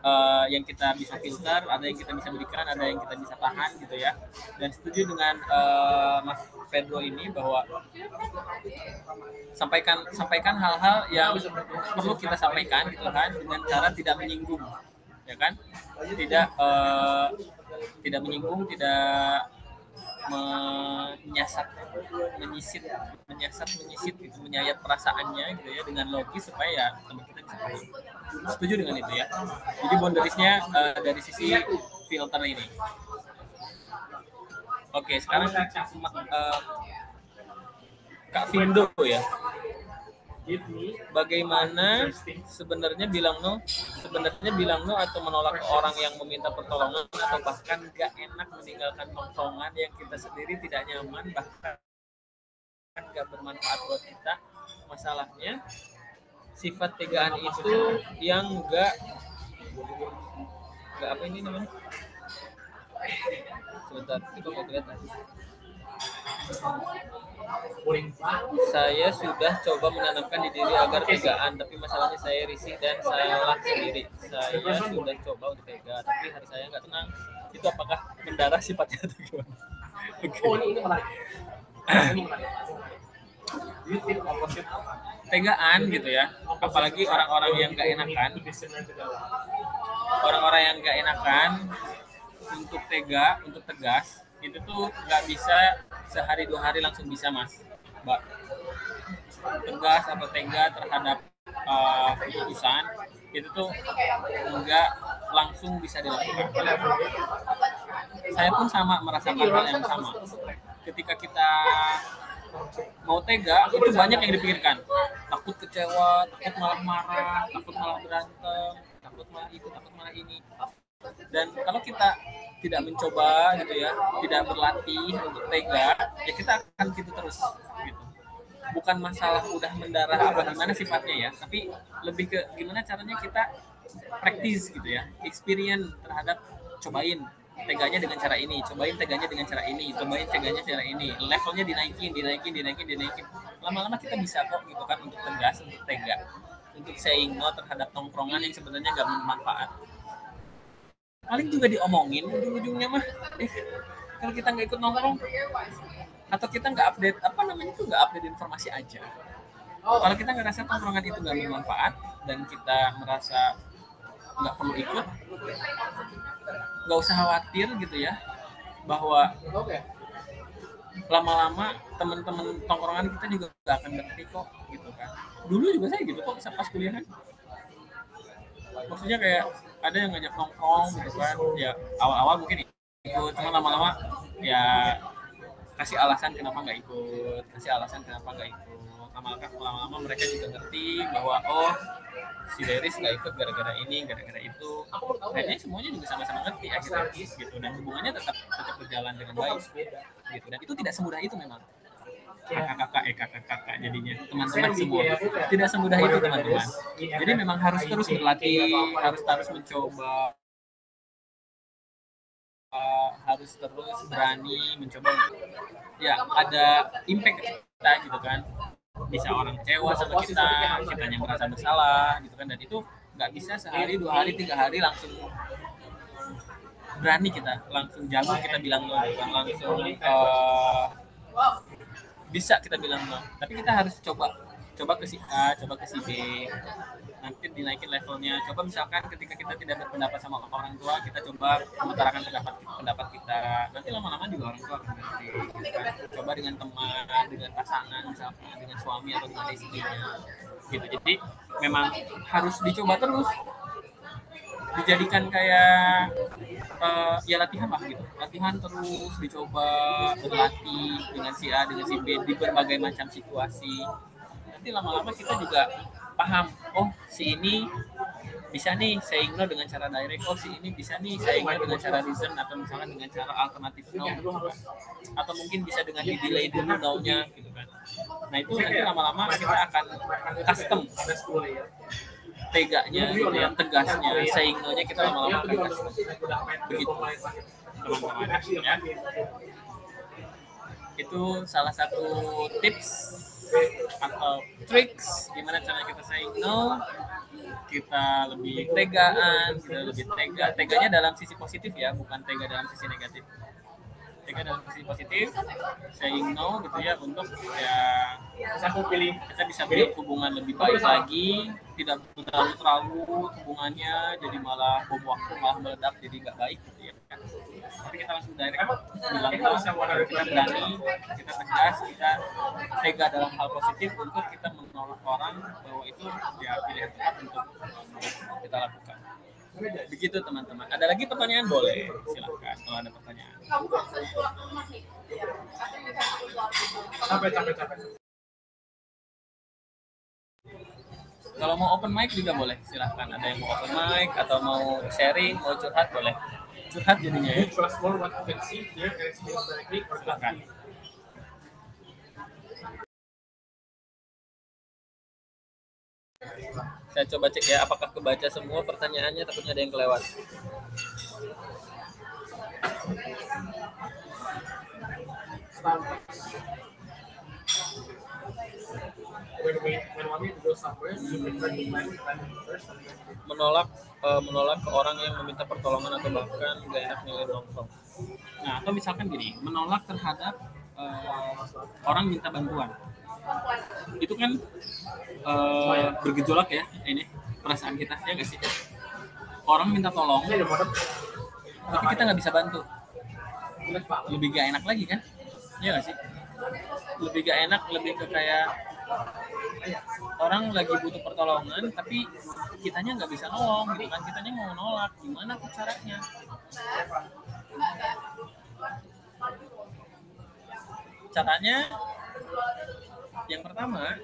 yang kita bisa filter, ada yang kita bisa berikan, ada yang kita bisa tahan gitu ya. Dan setuju dengan Mas Pedro ini bahwa sampaikan hal-hal yang perlu kita sampaikan gitu kan dengan cara tidak menyinggung, ya kan? Tidak menyinggung, tidak menyisit gitu, menyayat perasaannya gitu ya dengan logis supaya ya teman kita bisa paham. Setuju dengan itu ya. Jadi boundariesnya dari sisi filter ini. Oke, sekarang Kak Vindo ya. Bagaimana sebenarnya bilang no atau menolak ke orang yang meminta pertolongan atau bahkan gak enak meninggalkan tongkrongan yang kita sendiri tidak nyaman bahkan gak bermanfaat buat kita. Masalahnya sifat tegaan itu yang gak apa ini namanya? Sebentar, itu mau kelihatan. Saya sudah coba menanamkan di diri agar tegaan, tapi masalahnya saya risih dan salah sendiri. Saya sudah coba untuk tega, tapi hati saya nggak tenang. Itu apakah mendarah sifatnya atau gimana? Tegaan gitu ya, apalagi orang-orang yang nggak enakan. Orang-orang yang nggak enakan untuk tega, untuk tegas, itu tuh nggak bisa sehari 2 hari langsung bisa Mas, Mbak. Tegas atau tega terhadap keputusan itu tuh nggak langsung bisa dilakukan. Saya pun sama merasakan hal yang sama. Ketika kita mau tega itu banyak yang dipikirkan. Takut kecewa, takut malah marah, takut malah berantem, takut malah itu, takut malah ini. Dan kalau kita tidak mencoba gitu ya, tidak berlatih untuk tega, ya kita akan gitu terus gitu. Bukan masalah udah mendarah apa gimana sifatnya ya, tapi lebih ke gimana caranya kita praktis gitu ya, experience terhadap cobain teganya dengan cara ini, cobain teganya dengan cara ini, cobain teganya cara ini, levelnya dinaikin. Lama-lama kita bisa kok gitu kan untuk tegas, untuk tega, untuk saying no terhadap tongkrongan yang sebenarnya nggak bermanfaat. Paling juga diomongin ujung-ujungnya mah kalau kita nggak ikut nongkrong atau kita nggak update nggak update informasi aja. Kalau kita ngerasa tongkrongan itu nggak bermanfaat dan kita merasa nggak perlu ikut, nggak usah khawatir gitu ya bahwa lama-lama teman-teman tongkrongan kita juga nggak akan ngerti kok gitu kan. Dulu juga saya gitu kok pas kuliah kan. Maksudnya kayak ada yang ngajak nongkrong gitu kan, ya awal-awal mungkin ikut, cuma lama-lama ya kasih alasan kenapa nggak ikut. Lama-lama mereka juga ngerti bahwa si Deris nggak ikut gara-gara ini, gara-gara itu. Kayaknya semuanya juga sama-sama ngerti akhirnya gitu, dan hubungannya tetap berjalan dengan baik gitu. Dan itu tidak semudah itu memang. Kakak jadinya teman-teman semua tidak semudah itu teman-teman. Jadi memang harus terus berlatih, harus terus mencoba, harus terus berani mencoba. Ya ada impact kita gitu kan, bisa orang kecewa sama kitanya merasa bersalah gitu kan, dan itu nggak bisa sehari 2 hari 3 hari langsung berani kita langsung jago kita bilang no, bukan langsung bisa kita bilang no, tapi kita harus coba ke si A, coba ke si B, nanti dinaikin levelnya. Coba misalkan ketika kita tidak berpendapat sama orang tua, kita coba mengutarakan pendapat kita, nanti lama-lama juga orang tua akan ngerti gitu kan. Coba dengan teman, dengan pasangan misalkan, dengan suami atau dengan istrinya gitu. Jadi memang harus dicoba terus dijadikan kayak ya latihan lah gitu, latihan terus dicoba berlatih dengan si A dengan si B di berbagai macam situasi. Nanti lama-lama kita juga paham, oh si ini bisa nih saya ignore dengan cara direct, oh si ini bisa nih saya ignore dengan cara reason atau misalnya dengan cara alternatif no gitu kan. Atau mungkin bisa dengan di delay dulu no-nya gitu kan. Nah itu nanti lama-lama kita akan custom teganya gitu ya, tegasnya saying no-nya kita lama-lama akan custom begitu teman-teman ya. Itu salah satu tips atau tricks gimana cara kita saying no, kita lebih tegaan, kita lebih teganya dalam sisi positif ya, bukan tega dalam sisi negatif. Tega dalam sisi positif, saying no gitu ya, untuk ya kita bisa build hubungan lebih baik lagi, tidak terlalu hubungannya jadi malah bom waktu, malah meledak jadi nggak baik gitu ya kan. Tapi kita langsung direct bilang no, kita berani, kita tegas, kita tega dalam hal positif untuk kita menolak orang bahwa itu ya pilihan tepat untuk kita lakukan. Begitu teman-teman. Ada lagi pertanyaan? Boleh, silakan kalau ada pertanyaan. Kalau mau open mic juga boleh, silahkan. Ada yang mau open mic atau mau sharing, mau curhat boleh. Curhat jadinya ya. Silakan. Saya coba cek ya, apakah kebaca semua pertanyaannya, takutnya ada yang kelewat. Menolak ke orang yang meminta pertolongan atau bahkan gak enak nilai nongkrong. Nah, atau misalkan gini, menolak terhadap orang minta bantuan. Itu kan bergejolak ya, ini perasaan kita ya nggak sih? Orang minta tolong, tapi kita nggak bisa bantu. Lebih gak enak lagi kan? Iya nggak sih? Lebih gak enak, lebih ke kayak orang lagi butuh pertolongan, tapi kitanya nggak bisa nolong, gitu kan? Kitanya mau nolak, gimana tuh caranya? Caranya, yang pertama,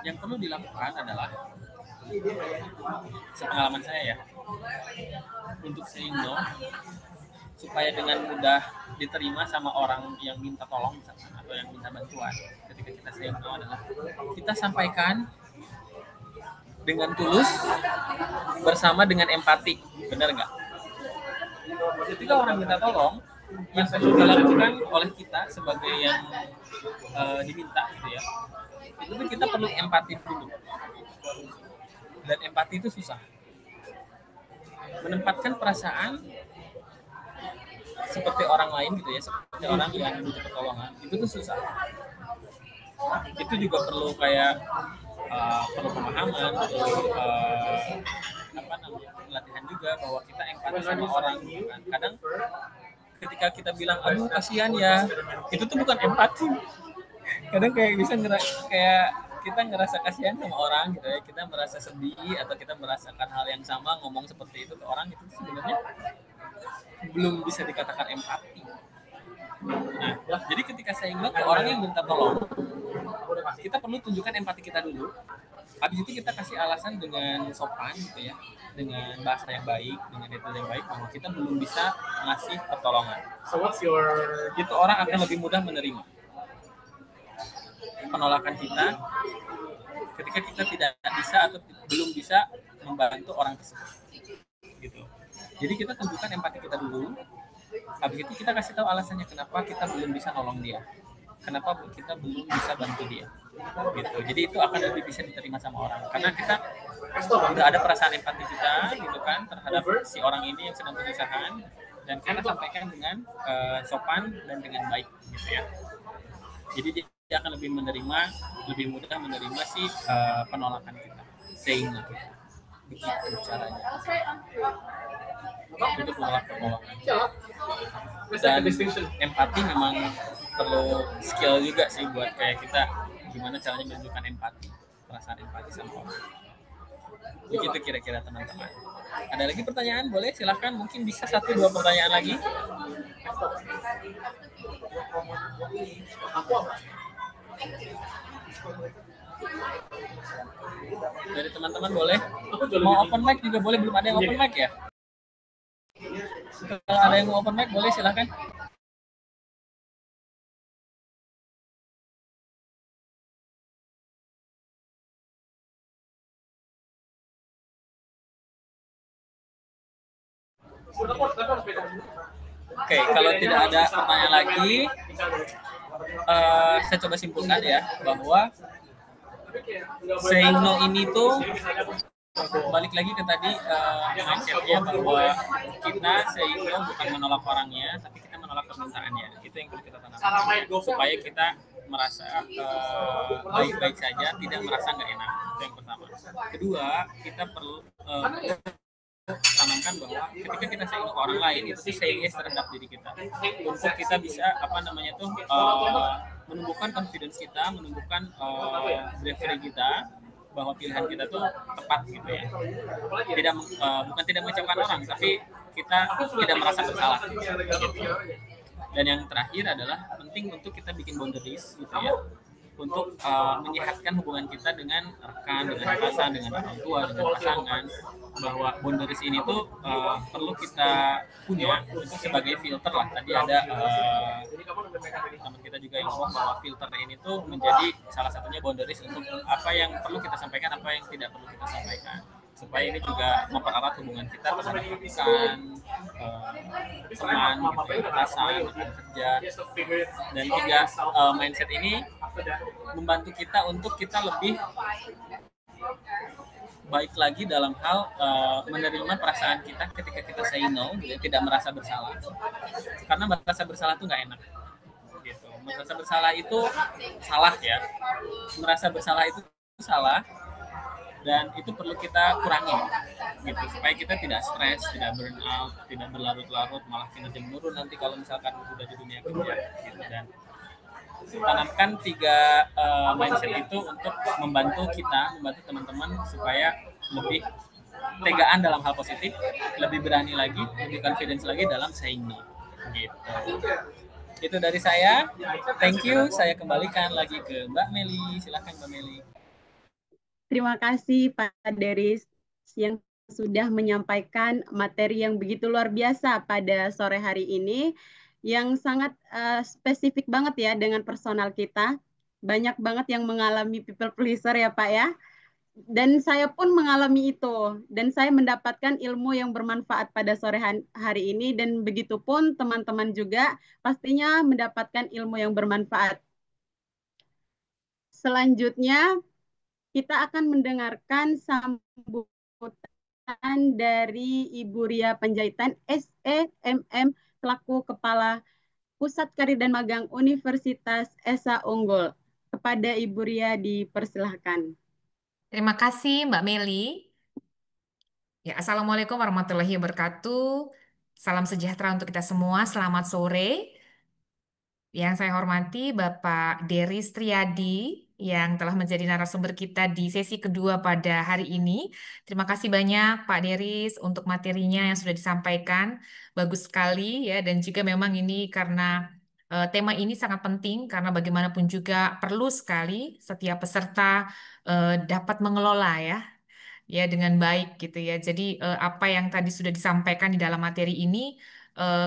yang perlu dilakukan adalah, sepengalaman saya ya, untuk saying no, supaya dengan mudah diterima sama orang yang minta tolong misalkan, atau yang minta bantuan. Ketika kita saying no adalah kita sampaikan dengan tulus bersama dengan empati, benar nggak? Ketika orang minta tolong, yang perlu dilakukan oleh kita sebagai yang diminta gitu ya, itu kita perlu empati dulu. Dan empati itu susah. Menempatkan perasaan seperti orang lain gitu ya, seperti orang yang butuh pertolongan, itu tuh susah. Itu juga perlu kayak perlu pemahaman, perlu latihan juga bahwa kita empati sama orang gitu kan. Kadang ketika kita bilang aduh kasihan ya, itu tuh bukan empati. Kadang kayak bisa kayak kita ngerasa kasihan sama orang gitu ya, kita merasa sedih atau kita merasakan hal yang sama, ngomong seperti itu ke orang, itu sebenarnya belum bisa dikatakan empati. Nah, jadi ketika saya ingat ke orang yang minta tolong, kita perlu tunjukkan empati kita dulu. Habis itu kita kasih alasan dengan sopan gitu ya, dengan bahasa yang baik, dengan metode yang baik, bahwa kita belum bisa ngasih pertolongan. Itu orang akan lebih mudah menerima penolakan kita ketika kita tidak bisa atau belum bisa membantu orang tersebut gitu. Jadi kita tunjukkan empati kita dulu, habis itu kita kasih tahu alasannya kenapa kita belum bisa nolong dia, kenapa kita belum bisa bantu dia gitu. Jadi itu akan lebih bisa diterima sama orang karena kita udah ada perasaan empati kita gitu kan terhadap si orang ini yang sedang kesusahan, dan kita sampaikan dengan sopan dan dengan baik gitu ya. Jadi dia akan lebih mudah menerima si penolakan kita, saying no kita. Begitu caranya untuk menolak pertolongan. Dan empati memang perlu skill juga sih buat kayak kita gimana caranya menunjukkan empati, perasaan empati sama orang. Begitu kira-kira teman-teman. Ada lagi pertanyaan? Boleh silahkan, mungkin bisa 1-2 pertanyaan lagi. Dari teman-teman boleh. Mau open mic juga boleh, belum ada yang open mic ya? Kalau ada yang mau open mic boleh silahkan. Oke, kalau tidak ada pertanyaan lagi, saya coba simpulkan ya bahwa saying no ini tuh balik lagi ke tadi mindsetnya bahwa kita saying no bukan menolak orangnya, tapi kita menolak permintaannya. Itu yang perlu kita tanamkan supaya kita merasa baik-baik saja, tidak merasa nggak enak. Itu yang pertama. Kedua, kita perlu tanamkan bahwa ketika kita saying no ke orang lain itu tuh saying yes terhadap diri kita untuk kita bisa menumbuhkan confidence kita, menumbuhkan bravery kita bahwa pilihan kita tuh tepat gitu ya. Tidak bukan tidak mengecewakan orang, tapi kita tidak merasa bersalah gitu. Dan yang terakhir adalah penting untuk kita bikin boundaries gitu ya, untuk menyehatkan hubungan kita dengan rekan, dengan atasan, dengan orang tua, dengan pasangan, bahwa boundaries ini tuh perlu kita punya itu sebagai filter lah. Tadi ada teman kita juga yang ngomong bahwa filter ini tuh menjadi salah satunya boundaries untuk apa yang perlu kita sampaikan, apa yang tidak perlu kita sampaikan, supaya ini juga mempererat hubungan kita bersama rekan, teman, gitu ya, atasan, rekan kerja. Dan juga mindset ini membantu kita untuk kita lebih baik lagi dalam hal menerima perasaan kita ketika kita say no, gitu, tidak merasa bersalah. Karena merasa bersalah itu nggak enak. Gitu. Merasa bersalah itu salah ya. Merasa bersalah itu salah, dan itu perlu kita kurangi gitu supaya kita tidak stres, tidak burn out, tidak berlarut-larut, malah kinerja menurun nanti kalau misalkan sudah di dunia kerja gitu. Dan tanamkan 3 mindset itu untuk membantu teman-teman supaya lebih tegaan dalam hal positif, lebih berani lagi, lebih confidence lagi dalam saying no gitu. Itu dari saya. Thank you. Saya kembalikan lagi ke Mbak Meli. Silahkan Mbak Meli. Terima kasih Pak Deris yang sudah menyampaikan materi yang begitu luar biasa pada sore hari ini, yang sangat spesifik banget ya dengan personal kita. Banyak banget yang mengalami people pleaser ya Pak ya. Dan saya pun mengalami itu. Dan saya mendapatkan ilmu yang bermanfaat pada sore hari ini. Dan begitu pun teman-teman juga pastinya mendapatkan ilmu yang bermanfaat. Selanjutnya, kita akan mendengarkan sambutan dari Ibu Ria Panjaitan, SEMM, selaku Kepala Pusat Karir dan Magang Universitas Esa Unggul. Kepada Ibu Ria dipersilahkan. Terima kasih Mbak Meli. Ya, Assalamualaikum warahmatullahi wabarakatuh. Salam sejahtera untuk kita semua. Selamat sore. Yang saya hormati Bapak Deris Triadi yang telah menjadi narasumber kita di sesi kedua pada hari ini. Terima kasih banyak Pak Deris untuk materinya yang sudah disampaikan. Bagus sekali ya, dan juga memang ini karena tema ini sangat penting karena bagaimanapun juga perlu sekali setiap peserta dapat mengelola ya dengan baik gitu ya. Jadi apa yang tadi sudah disampaikan di dalam materi ini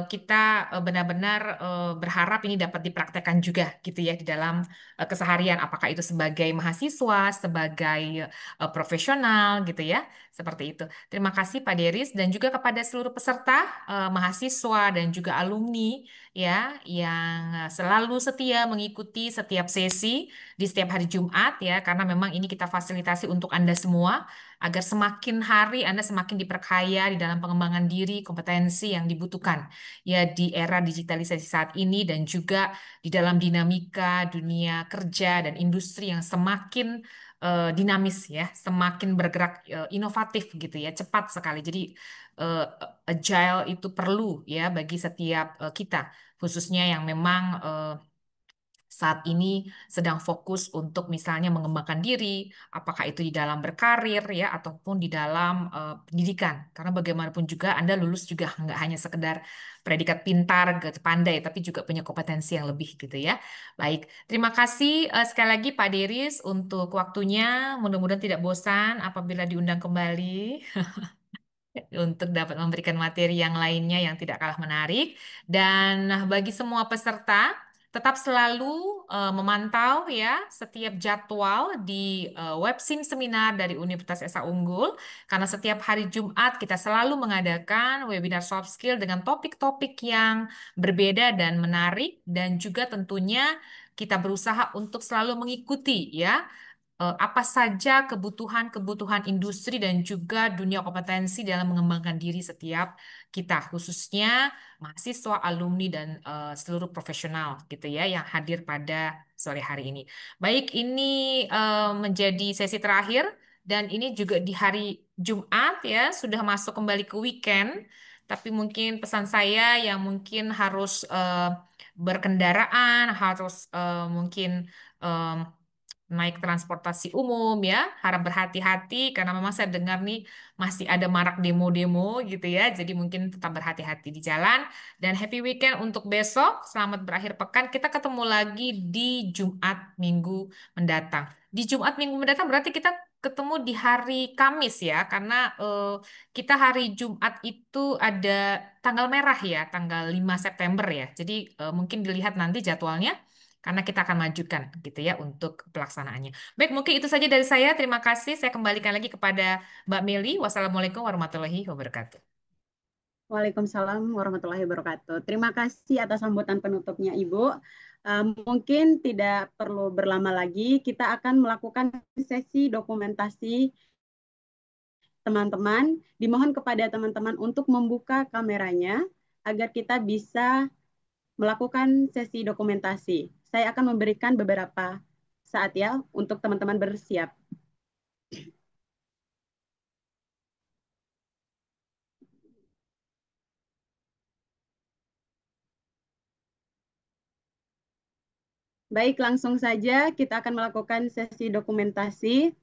kita benar-benar berharap ini dapat dipraktekkan juga gitu ya di dalam keseharian, apakah itu sebagai mahasiswa, sebagai profesional gitu ya. Seperti itu. Terima kasih Pak Deris dan juga kepada seluruh peserta, mahasiswa dan juga alumni ya yang selalu setia mengikuti setiap sesi di setiap hari Jumat ya, karena memang ini kita fasilitasi untuk Anda semua agar semakin hari Anda semakin diperkaya di dalam pengembangan diri, kompetensi yang dibutuhkan ya di era digitalisasi saat ini, dan juga di dalam dinamika dunia kerja dan industri yang semakin dinamis ya, semakin bergerak inovatif gitu ya, cepat sekali. Jadi eh, agile itu perlu ya bagi setiap kita, khususnya yang memang saat ini sedang fokus untuk misalnya mengembangkan diri, apakah itu di dalam berkarir ya ataupun di dalam pendidikan. Karena bagaimanapun juga Anda lulus juga nggak hanya sekedar predikat pintar, pandai, tapi juga punya kompetensi yang lebih gitu ya. Baik, terima kasih sekali lagi Pak Deris untuk waktunya. Mudah-mudahan tidak bosan apabila diundang kembali untuk dapat memberikan materi yang lainnya yang tidak kalah menarik. Dan bagi semua peserta, tetap selalu memantau ya setiap jadwal di websim seminar dari Universitas Esa Unggul, karena setiap hari Jumat kita selalu mengadakan webinar soft skill dengan topik-topik yang berbeda dan menarik, dan juga tentunya kita berusaha untuk selalu mengikuti ya apa saja kebutuhan-kebutuhan industri dan juga dunia kompetensi dalam mengembangkan diri setiap kita, khususnya mahasiswa, alumni, dan seluruh profesional gitu ya yang hadir pada sore hari ini. Baik, ini menjadi sesi terakhir dan ini juga di hari Jumat ya, sudah masuk kembali ke weekend. Tapi mungkin pesan saya yang mungkin harus berkendaraan, harus mungkin naik transportasi umum ya, harap berhati-hati karena memang saya dengar nih masih ada marak demo-demo gitu ya. Jadi mungkin tetap berhati-hati di jalan dan happy weekend untuk besok. Selamat berakhir pekan. Kita ketemu lagi di Jumat minggu mendatang. Di Jumat minggu mendatang berarti kita ketemu di hari Kamis ya, karena kita hari Jumat itu ada tanggal merah ya, tanggal 5 September ya. Jadi mungkin dilihat nanti jadwalnya karena kita akan majukan gitu ya untuk pelaksanaannya. Baik, mungkin itu saja dari saya. Terima kasih. Saya kembalikan lagi kepada Mbak Meli. Wassalamualaikum warahmatullahi wabarakatuh. Waalaikumsalam warahmatullahi wabarakatuh. Terima kasih atas sambutan penutupnya, Ibu. Mungkin tidak perlu berlama lagi, kita akan melakukan sesi dokumentasi teman-teman. Dimohon kepada teman-teman untuk membuka kameranya agar kita bisa melakukan sesi dokumentasi. Saya akan memberikan beberapa saat ya untuk teman-teman bersiap. Baik, langsung saja kita akan melakukan sesi dokumentasi.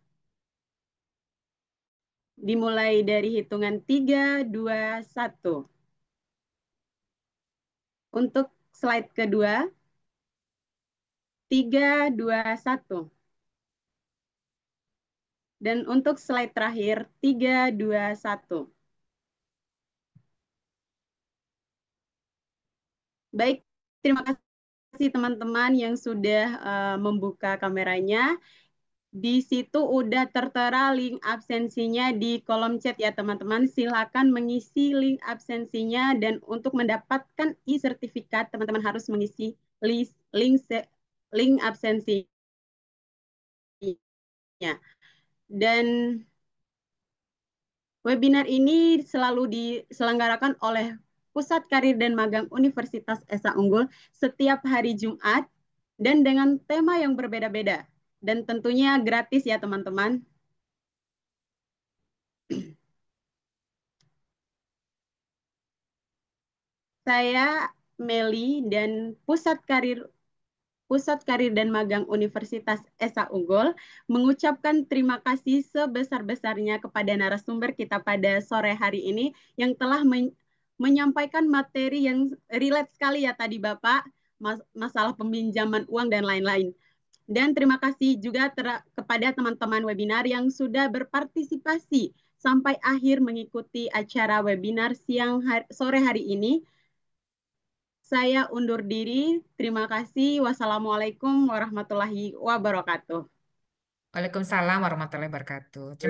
Dimulai dari hitungan 3, 2, 1. Untuk slide kedua, 3, 2, 1. Dan untuk slide terakhir, 3, 2, 1. Baik, terima kasih teman-teman yang sudah membuka kameranya. Di situ udah tertera link absensinya di kolom chat ya teman-teman. Silakan mengisi link absensinya dan untuk mendapatkan e-sertifikat teman-teman harus mengisi link absensinya. Dan webinar ini selalu diselenggarakan oleh Pusat Karir dan Magang Universitas Esa Unggul setiap hari Jumat dan dengan tema yang berbeda-beda. Dan tentunya gratis ya teman-teman. Saya Meli dan Pusat Karir dan Magang Universitas Esa Unggul mengucapkan terima kasih sebesar-besarnya kepada narasumber kita pada sore hari ini yang telah menyampaikan materi yang relate sekali ya tadi Bapak, masalah peminjaman uang dan lain-lain. Dan terima kasih juga kepada teman-teman webinar yang sudah berpartisipasi sampai akhir mengikuti acara webinar sore hari ini. Saya undur diri. Terima kasih. Wassalamualaikum warahmatullahi wabarakatuh. Waalaikumsalam warahmatullahi wabarakatuh.